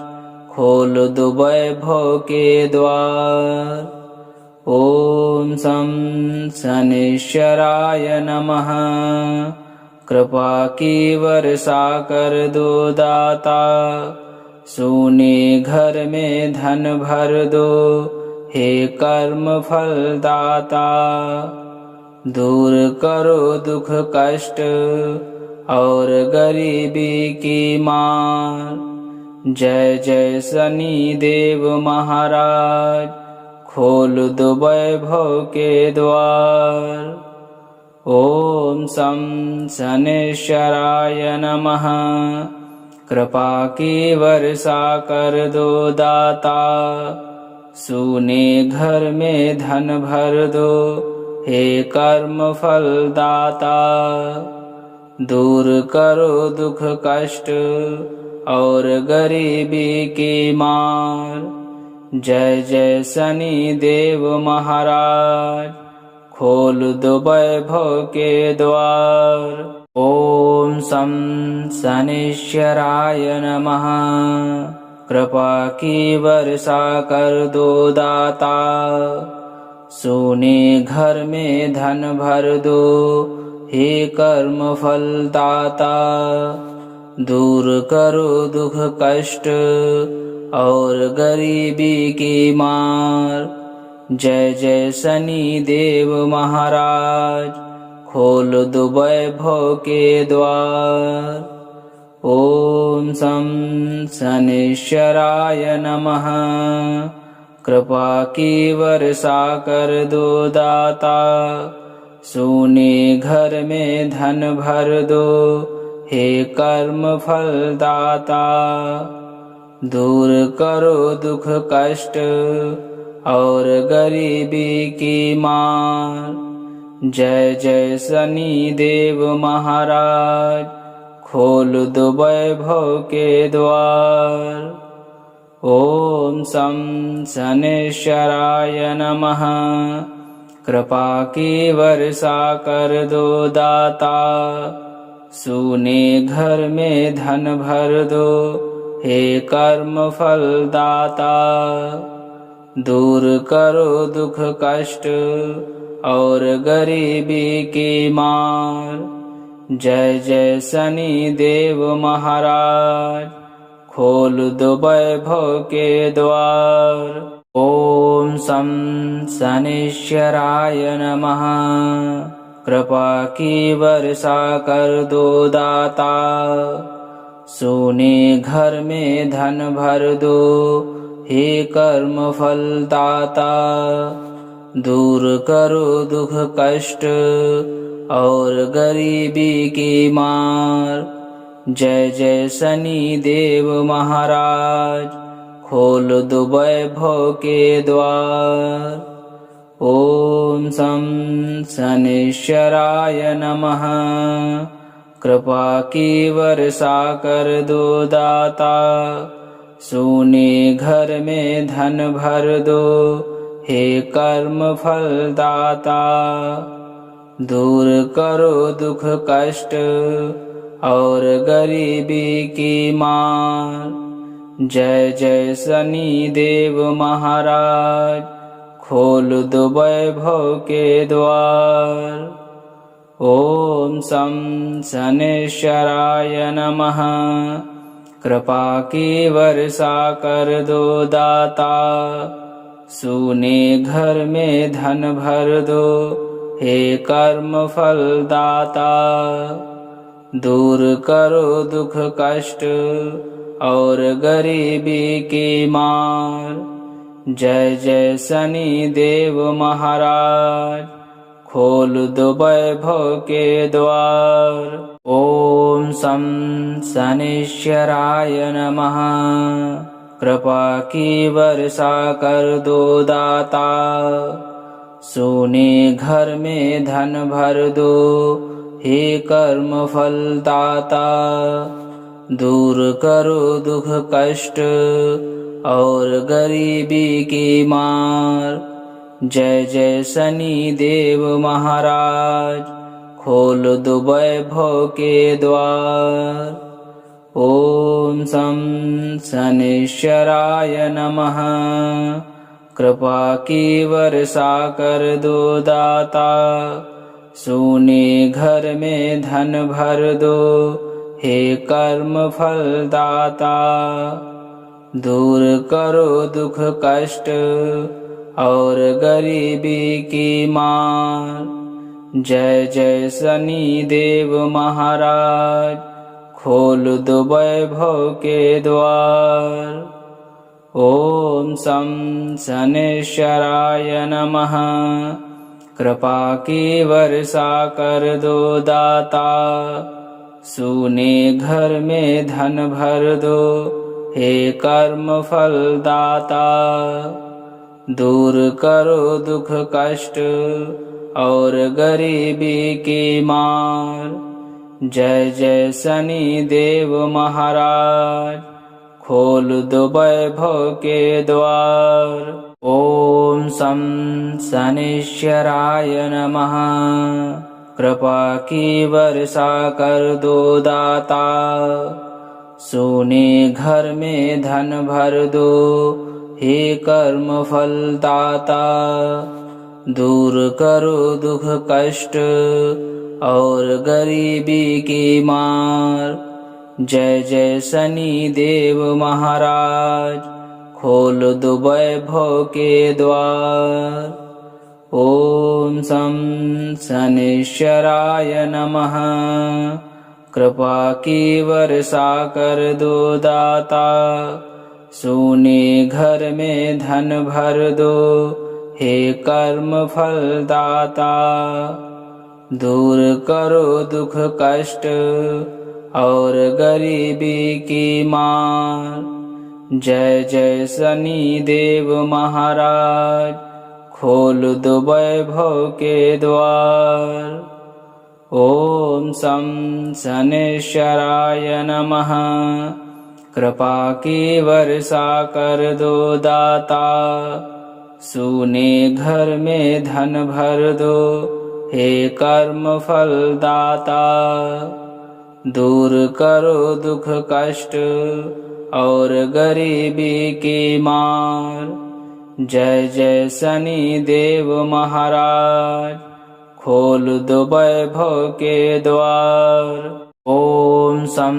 खोल दो वैभव के द्वार। ओम शं शनैश्चराय नमः। कृपा की वर्षा कर दो दाता, सोने घर में धन भर दो, हे कर्म फल दाता। दूर करो दुख कष्ट और गरीबी की मार। जय जय शनि देव महाराज, खोल दो वैभव के द्वार। ओम शं शनैश्चराय नमः। कृपा की वर्षा कर दो दाता, सोने घर में धन भर दो, हे कर्म फल दाता। दूर करो दुख कष्ट और गरीबी की मार। जय जय शनि देव महाराज, खोल दो वैभव के द्वार। ओम शं शनैश्चराय नमः। कृपा की वर्षा कर दो दाता, सोने घर में धन भर दो, हे कर्म फल दाता। दूर करो दुख कष्ट और गरीबी की मार। जय जय शनि देव महाराज, खोल दो वैभव के द्वार। ओम शं शनैश्चराय नमः। कृपा की वर्षा कर दो दाता, सोने घर में धन भर दो, हे कर्म फल दाता। दूर करो दुख कष्ट और गरीबी की मार। जय जय शनि देव महाराज, खोल दो वैभव के द्वार। ओम शं शनैश्चराय नमः। कृपा की वर्षा कर दो दाता, सोने घर में धन भर दो, हे कर्म फल दाता। दूर करो दुख कष्ट और गरीबी की मार। जय जय शनि देव महाराज, खोल दो वैभव के द्वार। ओम शं शनैश्चराय नमः। कृपा की वर्षा कर दो दाता, सोने घर में धन भर दो, हे कर्म फल दाता। दूर करो दुख कष्ट और गरीबी की मार। जय जय शनि देव महाराज, खोल दो वैभव के द्वार। ओम शं शनैश्चराय नमः। कृपा की वर्षा कर दो दाता, सोने घर में धन भर दो, हे कर्म फल दाता। दूर करो दुख कष्ट और गरीबी की मार। जय जय शनि देव महाराज, खोल दो वैभव के द्वार। ओम शं शनैश्चराय नमः। कृपा की वर्षा कर दो दाता, सोने घर में धन भर दो, हे कर्म फल दाता। दूर करो दुख कष्ट और गरीबी की मार। जय जय शनि देव महाराज, खोल दो वैभव के द्वार। ओम शं शनैश्चराय नमः। कृपा की वर्षा कर दो दाता। सोने घर में धन भर दो, हे कर्म फल दाता। दूर करो दुख कष्ट और गरीबी की मार। जय जय शनि देव महाराज, खोल दो वैभव के द्वार। ओम शं शनैश्चराय नमः। कृपा की वर्षा कर दो दाता। सोने घर में धन भर दो, हे कर्म फल दाता। दूर करो दुख कष्ट और गरीबी की मार। जय जय शनि देव महाराज, खोल दो वैभव के द्वार। ओम शं शनैश्चराय नमः। कृपा की वर्षा कर दो दाता। सोने घर में धन भर दो, हे कर्म फल दाता। दूर करो दुख कष्ट और गरीबी की मार। जय जय शनि देव महाराज, खोल दो वैभव के द्वार। ओम शं शनैश्चराय नमः। कृपा की वर्षा कर दो दाता। सोने घर में धन भर दो, हे कर्म फल दाता। दूर करो दुख कष्ट और गरीबी की मार। जय जय शनि देव महाराज, खोल दो वैभव के द्वार। ओम शं शनैश्चराय नमः। कृपा की वर्षा कर दो दाता। सोने घर में धन भर दो, हे कर्म फल दाता। दूर करो दुख कष्ट और गरीबी की मार। जय जय शनि देव महाराज, खोल दो वैभव के द्वार। ओम शं शनैश्चराय नमः। कृपा की वर्षा कर दो दाता। सोने घर में धन भर दो, हे कर्म फल दाता। दूर करो दुख कष्ट और गरीबी की मार। जय जय शनि देव महाराज, खोल दो वैभव के द्वार। ओम शं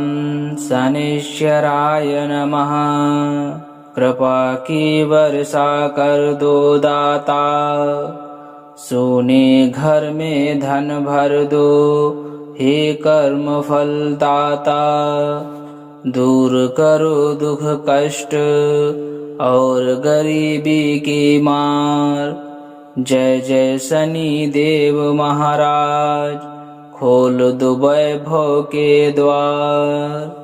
शनैश्चराय नमः। कृपा की वर्षा कर दो दाता। सोने घर में धन भर दो, हे कर्म फल दाता। दूर करो दुख कष्ट और गरीबी की मार। जय जय शनि देव महाराज, खोल दो वैभव के द्वार।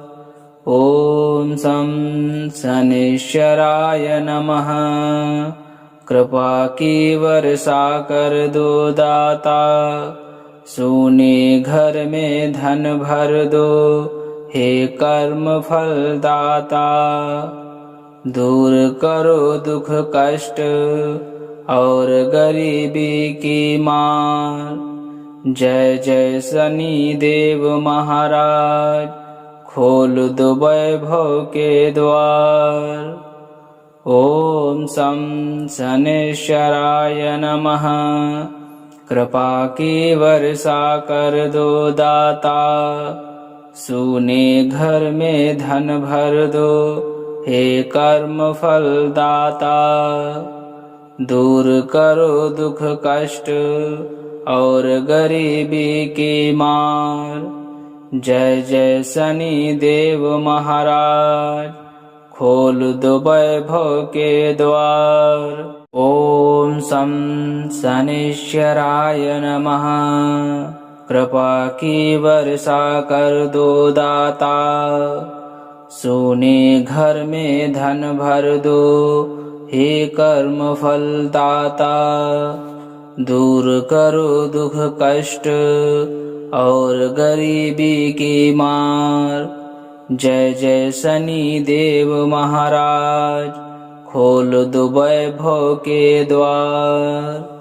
ओम शं शनैश्चराय नमः। कृपा की वर्षा कर दो दाता। सोने घर में धन भर दो, हे कर्म फल दाता। दूर करो दुख कष्ट और गरीबी की मार। जय जय शनि देव महाराज, खोल दो वैभव के द्वार। ओम शं शनैश्चराय नमः। कृपा की वर्षा कर दो दाता। सोने घर में धन भर दो, हे कर्म फल दाता। दूर करो दुख कष्ट और गरीबी की मार। जय जय शनि देव महाराज, खोल दो वैभव के द्वार। ओम शं शनैश्चराय नमः। कृपा की वर्षा कर दो दाता। सोने घर में धन भर दो, हे कर्म फलदाता। दूर करो दुख कष्ट और गरीबी की मार। जय जय शनि देव महाराज, खोल दो वैभव के द्वार।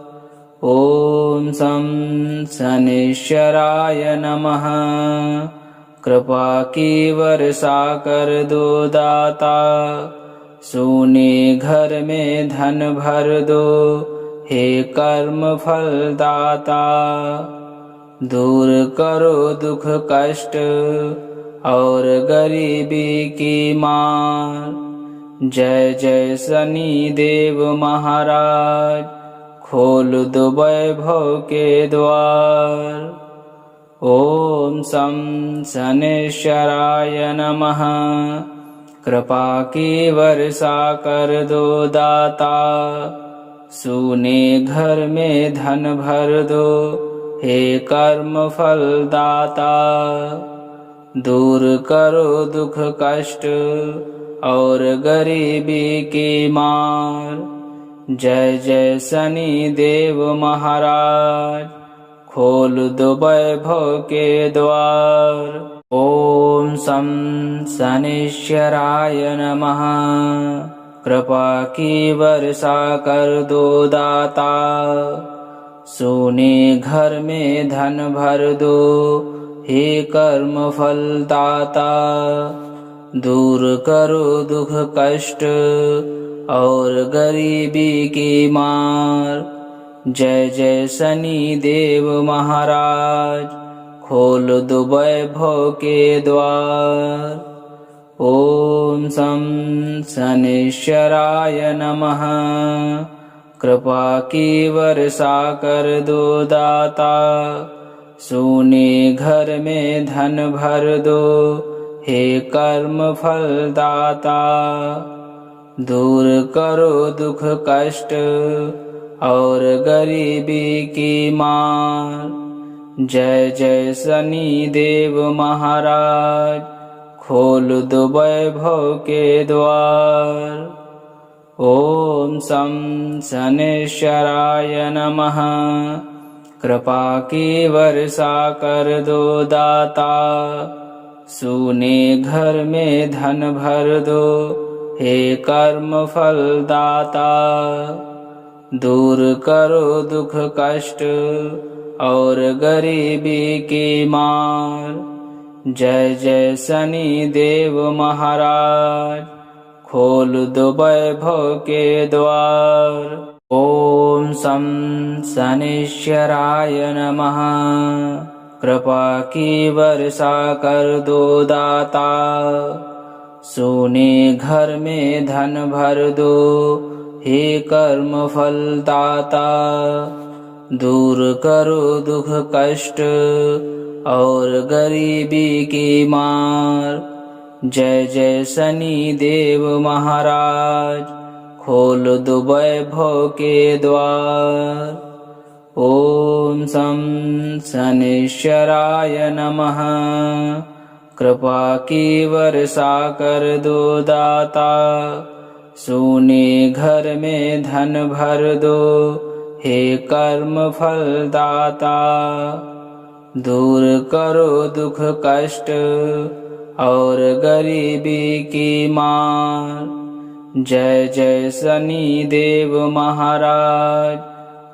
ओम शं शनैश्चराय नमः। कृपा की वर्षा कर दो दाता, सोने घर में धन भर दो, हे कर्म फलदाता। दूर करो दुख कष्ट और गरीबी की मार। जय जय शनि देव महाराज, खोल दो वैभव के द्वार। ओम शं शनैश्चराय नमः। कृपा की वर्षा कर दो दाता, सोने घर में धन भर दो, हे कर्म फलदाता। दूर करो दुख कष्ट और गरीबी की मार। जय जय शनि देव महाराज, खोल दो वैभव के द्वार। ओम शं शनैश्चराय नमः। कृपा की वर्षा कर दो दाता, सोने घर में धन भर दो, हे कर्म फलदाता। दूर करो दुख कष्ट और गरीबी की मार। जय जय शनि देव महाराज, खोल दो वैभव के द्वार। ओम शं शनैश्चराय नमः। कृपा की वर्षा कर दो दाता, सोने घर में धन भर दो, हे कर्म फलदाता। दूर करो दुख कष्ट और गरीबी की मार। जय जय शनि देव महाराज, खोल दो वैभव के द्वार। ओम शं शनैश्चराय नमः। कृपा की वर्षा कर दो दाता, सोने घर में धन भर दो, हे कर्म फलदाता। दूर करो दुख कष्ट और गरीबी की मार। जय जय शनि देव महाराज, खोल दो वैभव के द्वार। ओम शं शनैश्चराय नमः। कृपा की वर्षा कर दो दाता, सोने घर में धन भर दो, हे कर्म फलदाता। दूर करो दुख कष्ट और गरीबी की मार। जय जय शनि देव महाराज, खोल दो वैभव के द्वार। ओम शं शनैश्चराय नमः। कृपा की वर्षा कर दो दाता, सोने घर में धन भर दो, हे कर्म फलदाता। दूर करो दुख कष्ट और गरीबी की मार। जय जय शनि देव महाराज,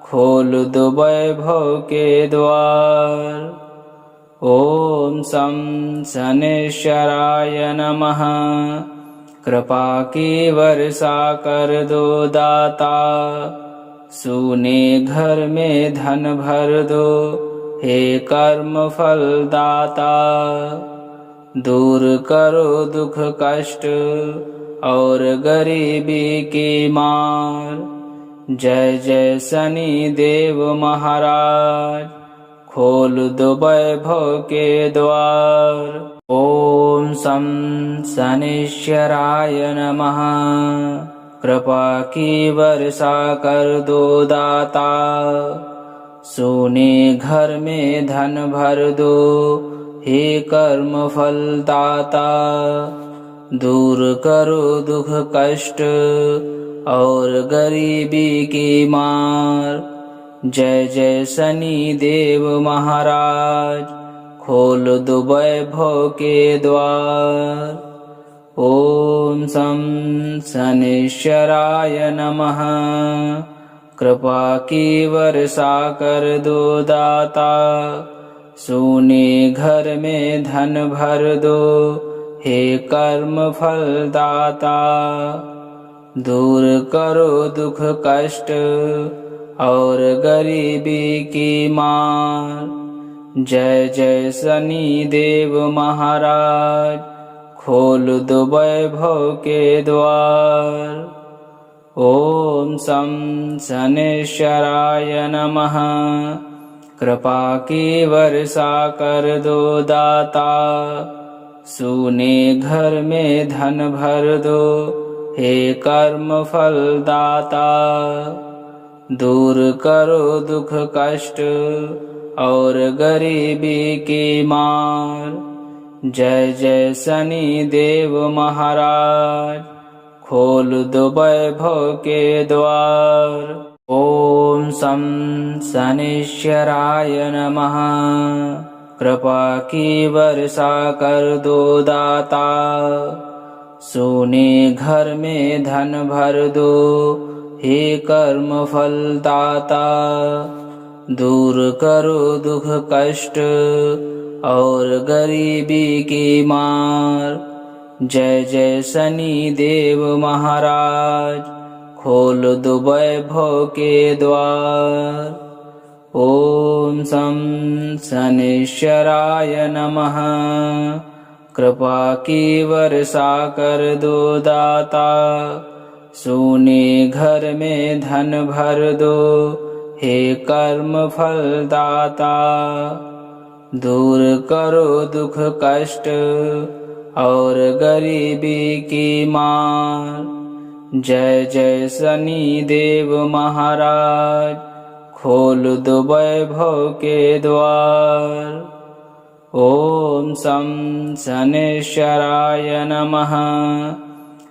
खोल दो वैभव के द्वार। ओम शं शनैश्चराय नमः। कृपा की वर्षा कर दो दाता, सोने घर में धन भर दो, हे कर्म फलदाता। दूर करो दुख कष्ट और गरीबी की मार। जय जय शनि देव महाराज, खोल दो वैभव के द्वार। ओम शं शनैश्चराय नमः। कृपा की वर्षा कर दो दाता, सोने घर में धन भर दो, हे कर्म फलदाता। दूर करो दुख कष्ट और गरीबी की मार। जय जय शनि देव महाराज, खोल दो वैभव के द्वार। ओम शं शनैश्चराय नमः, कृपा की वर्षा कर दो दाता, सोने घर में धन भर दो, हे कर्म फल दाता। दूर करो दुख कष्ट और गरीबी की मार। जय जय शनि देव महाराज, खोल दो वैभव के द्वार। ओम शं शनैश्चराय नमः, कृपा की वर्षा कर दो दाता, सोने घर में धन भर दो, हे कर्म फल दाता। दूर करो दुख कष्ट और गरीबी की मार। जय जय शनि देव महाराज, खोल दो वैभव के द्वार। ओम शं शनैश्चराय नमः, कृपा की वर्षा कर दो दाता, सोने घर में धन भर दो, हे कर्म फल दाता। दूर करो दुख कष्ट और गरीबी की मार। जय जय शनि देव महाराज, खोल दो वैभव के द्वार। ओम शं शनैश्चराय नमः, कृपा की वर्षा कर दो दाता, सोने घर में धन भर दो, हे कर्म फल दाता। दूर करो दुख कष्ट और गरीबी की मार। जय जय शनि देव महाराज, खोल दो वैभव के द्वार। ओम शं शनैश्चराय नमः,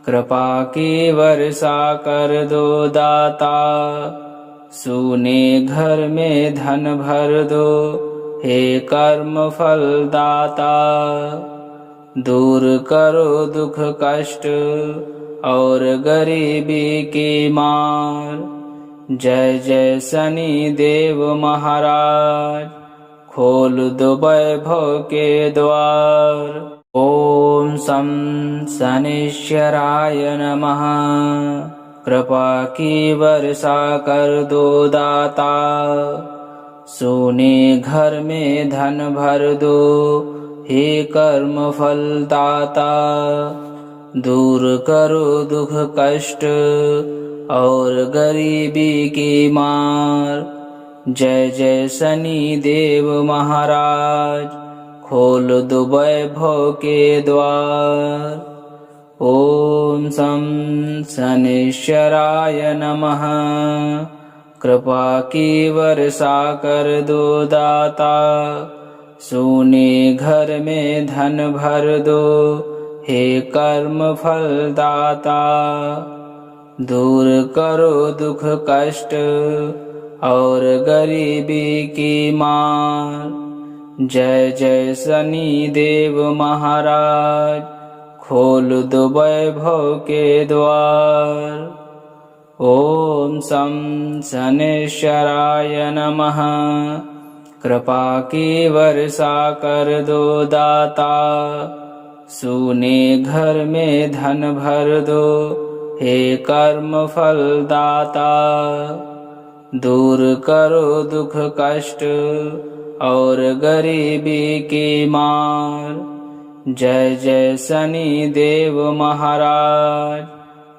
कृपा की वर्षा कर दो दाता, सोने घर में धन भर दो, हे कर्म फल दाता। दूर करो दुख कष्ट और गरीबी की मार। जय जय शनि देव महाराज, खोल दो वैभव के द्वार। ओम शं शनैश्चराय नमः, कृपा की वर्षा कर दो दाता, सोने घर में धन भर दो, हे कर्म फल दाता। दूर करो दुख कष्ट और गरीबी की मार। जय जय शनि देव महाराज, खोल दो वैभव के द्वार। ओम शं शनैश्चराय नमः, कृपा की वर्षा कर दो दाता, सोने घर में धन भर दो, हे कर्म फल दाता। दूर करो दुख कष्ट और गरीबी की मार। जय जय शनि देव महाराज, खोल दो वैभव के द्वार। ओम शं शनैश्चराय नमः, कृपा की वर्षा कर दो दाता, सोने घर में धन भर दो, हे कर्म फल दाता। दूर करो दुख कष्ट और गरीबी की मार। जय जय शनि देव महाराज,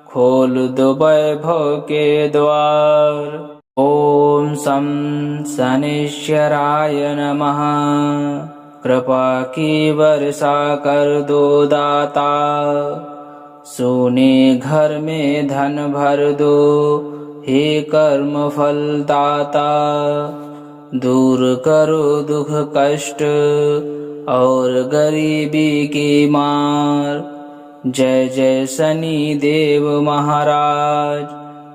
खोल दो वैभव के द्वार। ओम शं शनैश्चराय नमः, कृपा की वर्षा कर दो दाता, सोने घर में धन भर दो, हे कर्म फल दाता। दूर करो दुख कष्ट और गरीबी की मार। जय जय शनि देव महाराज,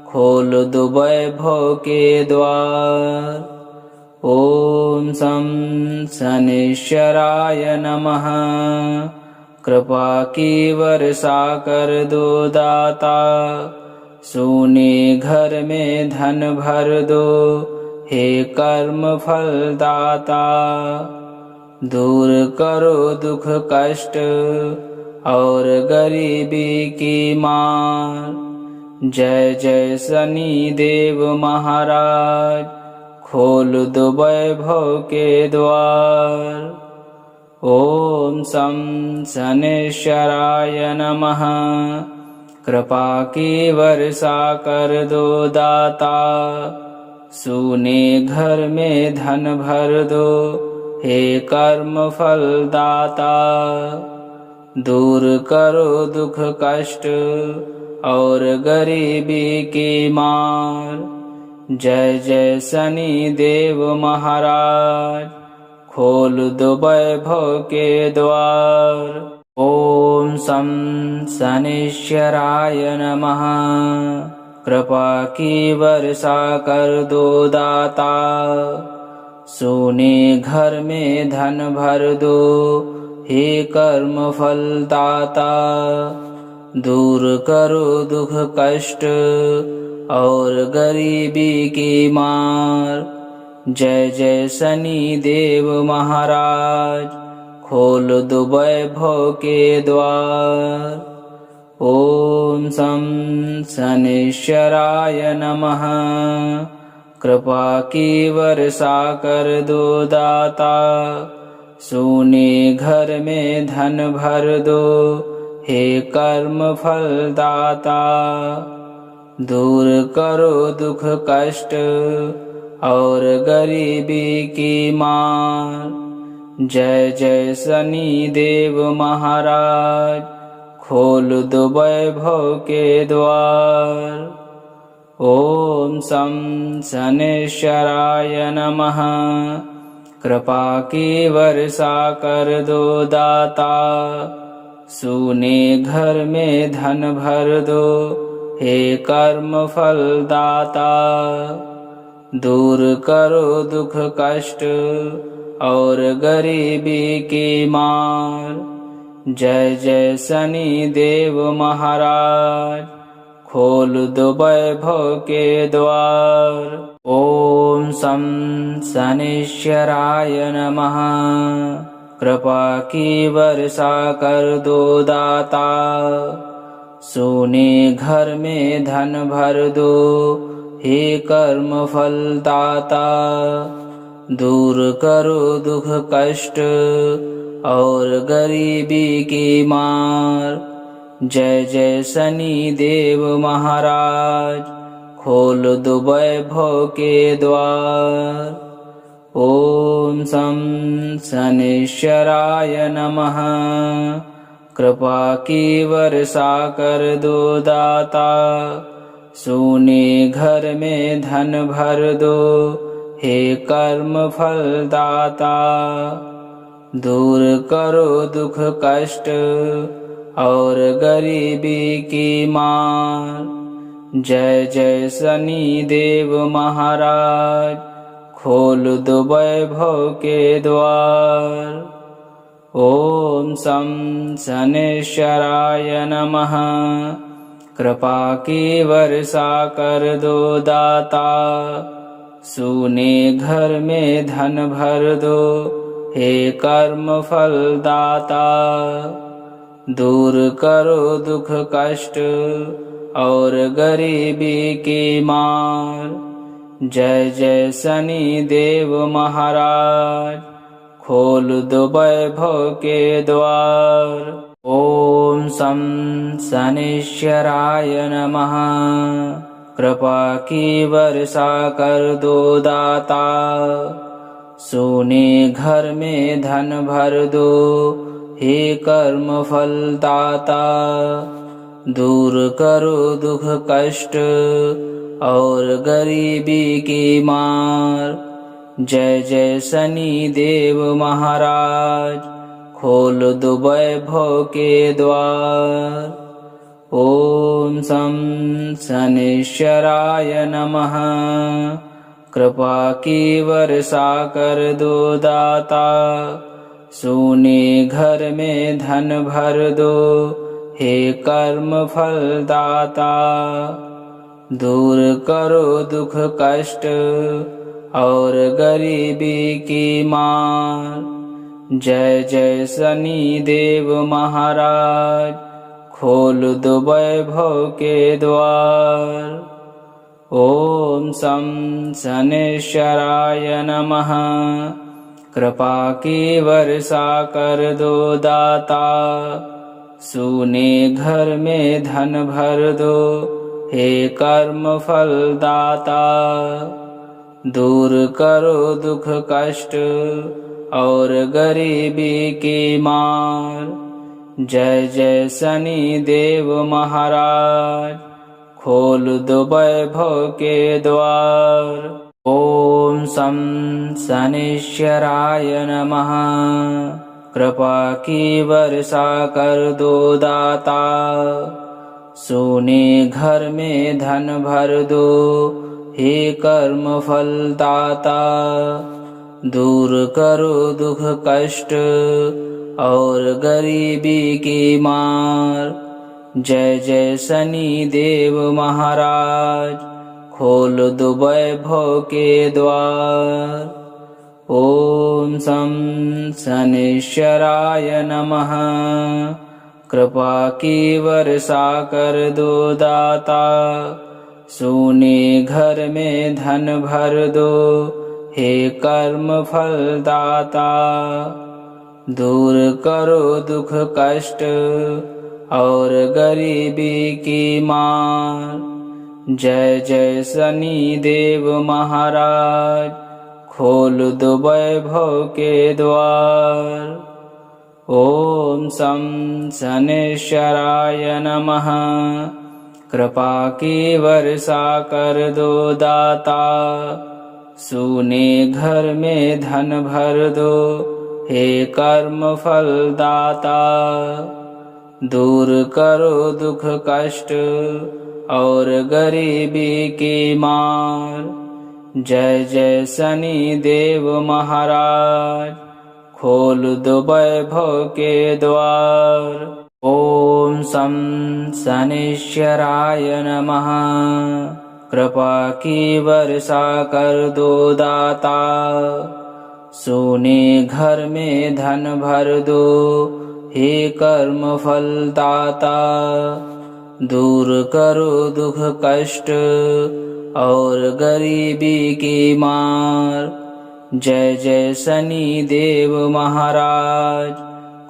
खोल दो वैभव के द्वार। ओम शं शनैश्चराय नमः, कृपा की वर्षा कर दो दाता, सोने घर में धन भर दो, हे कर्म फल दाता। दूर करो दुख कष्ट और गरीबी की मार। जय जय शनि देव महाराज, खोल दो वैभव के द्वार। ओम शं शनैश्चराय नमः, कृपा की वर्षा कर दो दाता, सोने घर में धन भर दो, हे कर्म फल दाता। दूर करो दुख कष्ट और गरीबी की मार। जय जय शनि देव महाराज, खोल दो वैभव के द्वार। ओम शं शनैश्चराय नमः, कृपा की वर्षा कर दो दाता, सोने घर में धन भर दो, हे कर्म फल दाता। दूर करो दुख कष्ट और गरीबी की मार। जय जय शनि देव महाराज, खोल दो वैभव के द्वार। ओम शं शनैश्चराय नमः, कृपा की वर्षा कर दो दाता, सोने घर में धन भर दो, हे कर्म फल दाता। दूर करो दुख कष्ट और गरीबी की मार। जय जय शनि देव महाराज, खोल दो वैभव के द्वार। ओम शं शनैश्चराय नमः, कृपा की वर्षा कर दो दाता, सोने घर में धन भर दो, हे कर्म फल दाता। दूर करो दुख कष्ट और गरीबी की मार। जय जय शनि देव महाराज, खोल दो वैभव के द्वार। ओम शं शनैश्चराय नमः, कृपा की वर्षा कर दो दाता, सोने घर में धन भर दो, हे कर्म फल दाता। दूर करो दुख कष्ट और गरीबी की मार। जय जय शनि देव महाराज, खोल दो वैभव के द्वार। ओम शं शनैश्चराय नमः, कृपा की वर्षा कर दो दाता, सोने घर में धन भर दो, हे कर्म फल दाता। दूर करो दुख कष्ट और गरीबी की मार। जय जय शनि देव महाराज, खोल दो वैभव के द्वार। ओम शं शनैश्चराय नमः, कृपा की वर्षा कर दो दाता, सोने घर में धन भर दो, हे कर्म फल दाता। दूर करो दुख कष्ट और गरीबी की मार। जय जय शनि देव महाराज, खोल दो वैभव के द्वार। ओम शं शनैश्चराय नमः, कृपा की वर्षा कर दो दाता, सोने घर में धन भर दो, हे कर्म फल दाता। दूर करो दुख कष्ट और गरीबी की मार। जय जय शनि देव महाराज, खोल दो वैभव के द्वार। ओम शं शनैश्चराय नमः। कृपा की वर्षा कर दो दाता, सोने घर में धन भर दो, हे कर्म फल दाता। दूर करो दुख कष्ट और गरीबी की मार। जय जय शनि देव महाराज, खोल दो वैभव के द्वार। ओम शं शनैश्चराय नमः। कृपा की वर्षा कर दो दाता, सोने घर में धन भर दो, हे कर्म फल दाता। दूर करो दुख कष्ट और गरीबी की मार। जय जय शनि देव महाराज, खोल दो वैभव के द्वार। ओम शं शनैश्चराय नमः। कृपा की वर्षा कर दो दाता, सोने घर में धन भर दो, हे कर्म फल दाता। दूर करो दुख कष्ट और गरीबी की मार। जय जय शनि देव महाराज, खोल दो वैभव के द्वार। ओम शं शनैश्चराय नमः। कृपा की वर्षा कर दो दाता, सोने घर में धन भर दो, हे कर्म फल दाता। दूर करो दुख कष्ट और गरीबी की मार। जय जय शनि देव महाराज, खोल दो वैभव के द्वार। ओम शं शनैश्चराय नमः। कृपा की वर्षा कर दो दाता, सोने घर में धन भर दो, हे कर्म फल दाता। दूर करो दुख कष्ट और गरीबी की मार। जय जय शनि देव महाराज, खोल दो वैभव के द्वार। ओम शं शनैश्चराय नमः। कृपा की वर्षा कर दो दाता, सोने घर में धन भर दो, हे कर्म फल दाता। दूर करो दुख कष्ट और गरीबी की मार। जय जय शनि देव महाराज,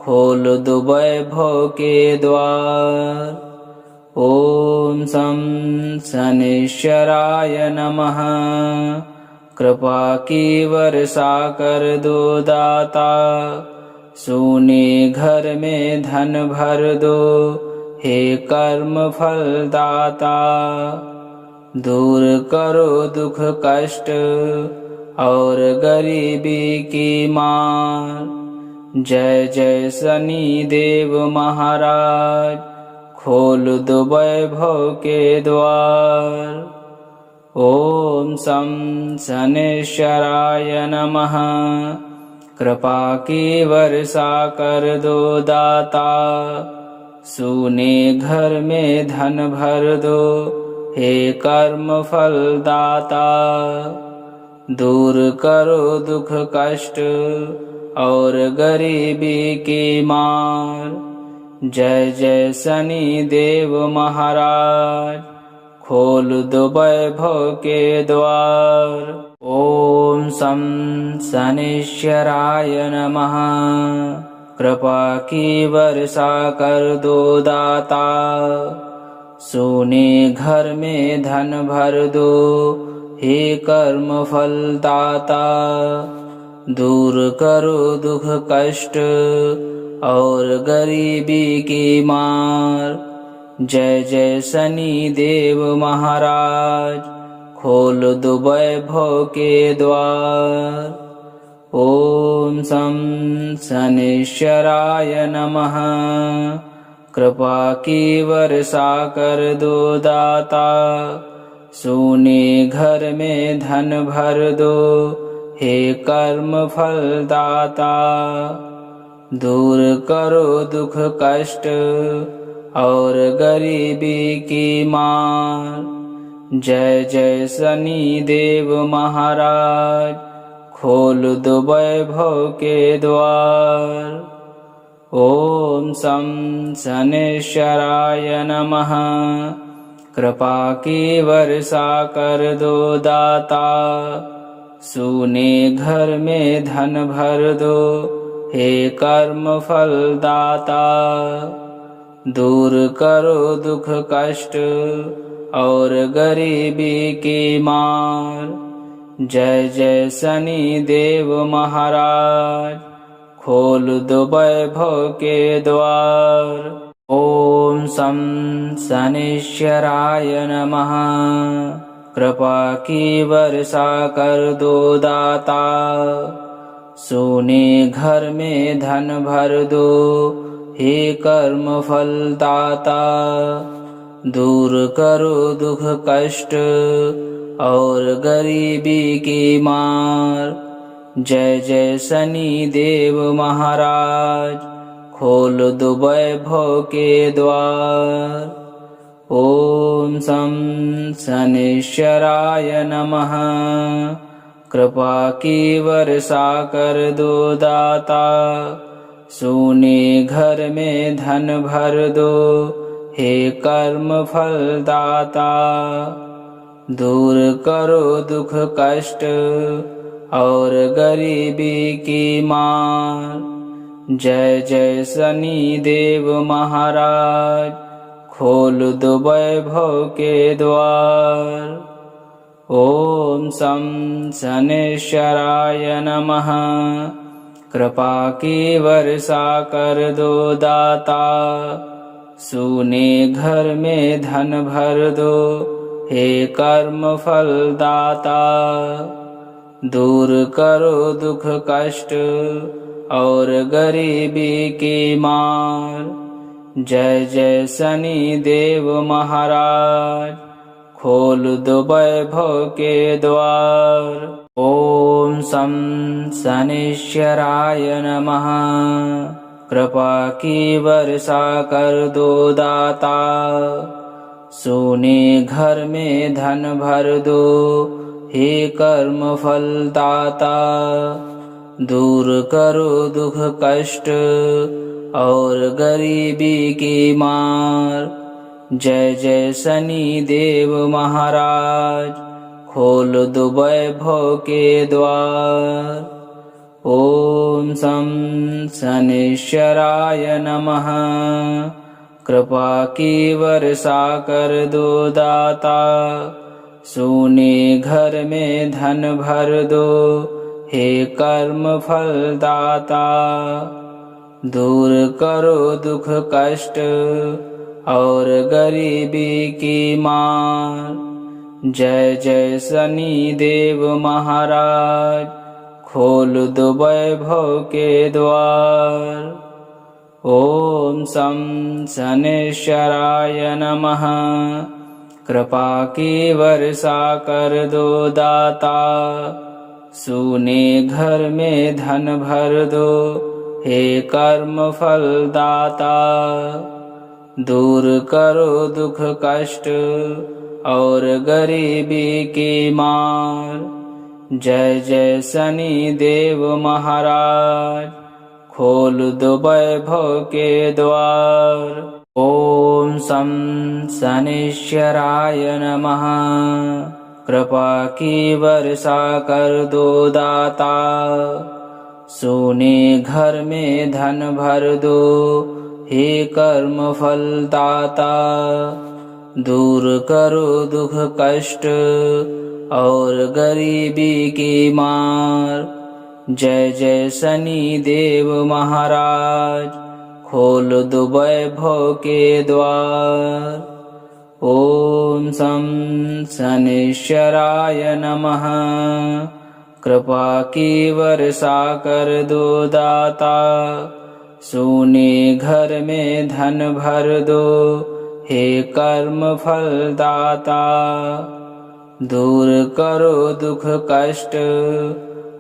खोल दो वैभव के द्वार। ओम शं शनैश्चराय नमः। कृपा की वर्षा कर दो दाता, सोने घर में धन भर दो, हे कर्म फल दाता। दूर करो दुख कष्ट और गरीबी की मार। जय जय शनि देव महाराज, खोल दो वैभव के द्वार। ओम शं शनैश्चराय नमः। कृपा की वर्षा कर दो दाता, सोने घर में धन भर दो, हे कर्म फल दाता। दूर करो दुख कष्ट और गरीबी की मार। जय जय शनि देव महाराज, खोल दो वैभव के द्वार। ओम शं शनैश्चराय नमः। कृपा की वर्षा कर दो दाता, सोने घर में धन भर दो, हे कर्म फल दाता। दूर करो दुख कष्ट और गरीबी की मार। जय जय शनि देव महाराज, खोल दो वैभव के द्वार। ॐ शं शनैश्चराय नमः। कृपा की वर्षा कर दो दाता, सोने घर में धन भर दो, हे कर्म फल दाता। दूर करो दुख कष्ट और गरीबी की मार। जय जय शनि देव महाराज, खोल दो वैभव के द्वार। ॐ शं शनैश्चराय नमः। कृपा की वर्षा कर दो दाता, सोने घर में धन भर दो, हे कर्म फल दाता। दूर करो दुख कष्ट और गरीबी की मार। जय जय शनि देव महाराज, खोल दो वैभव के द्वार। ॐ शं शनैश्चराय नमः। कृपा की वर्षा कर दो दाता, सोने घर में धन भर दो, हे कर्म फल दाता। दूर करो दुख कष्ट और गरीबी की मार। जय जय शनि देव महाराज, खोल दो वैभव के द्वार। ॐ शं शनैश्चराय नमः। कृपा की वर्षा कर दो दाता, सोने घर में धन भर दो, हे कर्म फल दाता। दूर करो दुख कष्ट और गरीबी की मार। जय जय शनि देव महाराज, खोल दो वैभव के द्वार। ॐ शं शनैश्चराय नमः। कृपा की वर्षा कर दो दाता, सोने घर में धन भर दो, हे कर्म फल दाता। दूर करो दुख कष्ट और गरीबी की मार। जय जय शनि देव महाराज, खोल दो वैभव के द्वार। ॐ शं शनैश्चराय नमः। कृपा की वर्षा कर दो दाता, सोने घर में धन भर दो, हे कर्म फल दाता। दूर करो दुख कष्ट और गरीबी की मार। जय जय शनि देव महाराज, खोल दो वैभव के द्वार। ॐ शं शनैश्चराय नमः। कृपा की वर्षा कर दो दाता, सोने घर में धन भर दो, हे कर्म फल दाता। दूर करो दुख कष्ट और गरीबी की मार। जय जय शनि देव महाराज, खोल दो वैभव के द्वार। ॐ शं शनैश्चराय नमः। कृपा की वर्षा कर दो दाता, सोने घर में धन भर दो, हे कर्म फल दाता। दूर करो दुख कष्ट और गरीबी की मार। जय जय शनि देव महाराज, खोल दो वैभव के द्वार। ॐ शं शनैश्चराय नमः। कृपा की वर्षा कर दो दाता, सोने घर में धन भर दो, हे कर्म फल दाता। दूर करो दुख कष्ट और गरीबी की मार। जय जय शनि देव महाराज, खोल दो वैभव के द्वार। ॐ शं शनैश्चराय नमः। कृपा की वर्षा कर दो दाता, सोने घर में धन भर दो, हे कर्म फल दाता। दूर करो दुख कष्ट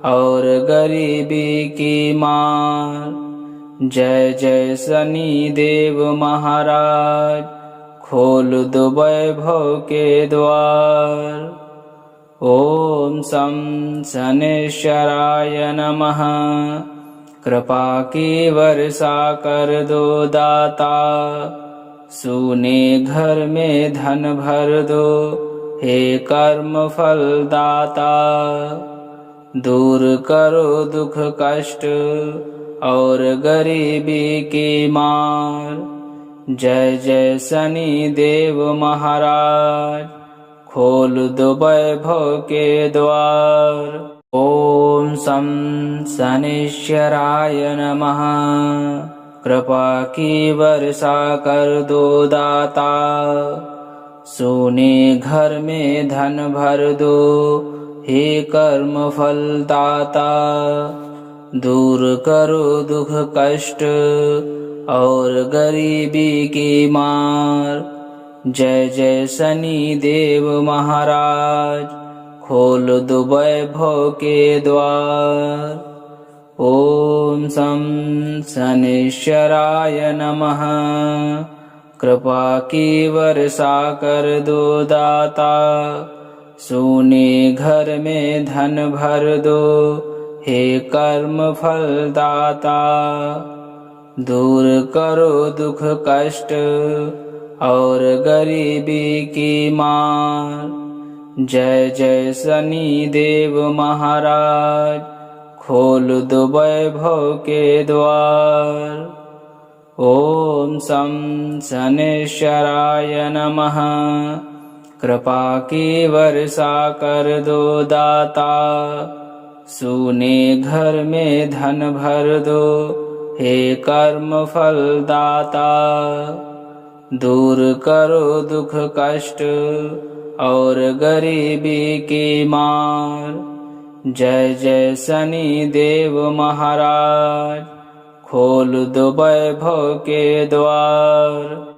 और गरीबी की मार, जय जय शनि देव महाराज, खोल दो वैभव के द्वार। ओम सं शनैश्चराय नमः। कृपा की वर्षा कर दो दाता, सोने घर में धन भर दो, हे कर्म फल दाता। दूर करो दुख कष्ट और गरीबी की मार, जय जय शनि देव महाराज, खोल दो वैभव के द्वार। ओम सं शनैश्चराय नमः। कृपा की वर्षा कर दो दाता, सोने घर में धन भर दो, हे कर्म फल दाता। दूर करो दुख कष्ट और गरीबी की मार, जय जय शनि देव महाराज, खोल दो वैभव के द्वार। ओम सं शनैश्चराय नमः। कृपा की वर्षा कर दो दाता, सोने घर में धन भर दो, हे कर्म फल दाता। दूर करो दुख कष्ट और गरीबी की मार, जय जय शनि देव महाराज, खोल दो वैभव के द्वार। ओम सं शनैश्चराय नमः। कृपा की वर्षा कर दो दाता, सोने घर में धन भर दो, हे कर्म फल दाता। दूर करो दुख कष्ट और गरीबी की मार, जय जय शनि देव महाराज, खोल दो वैभव के द्वार।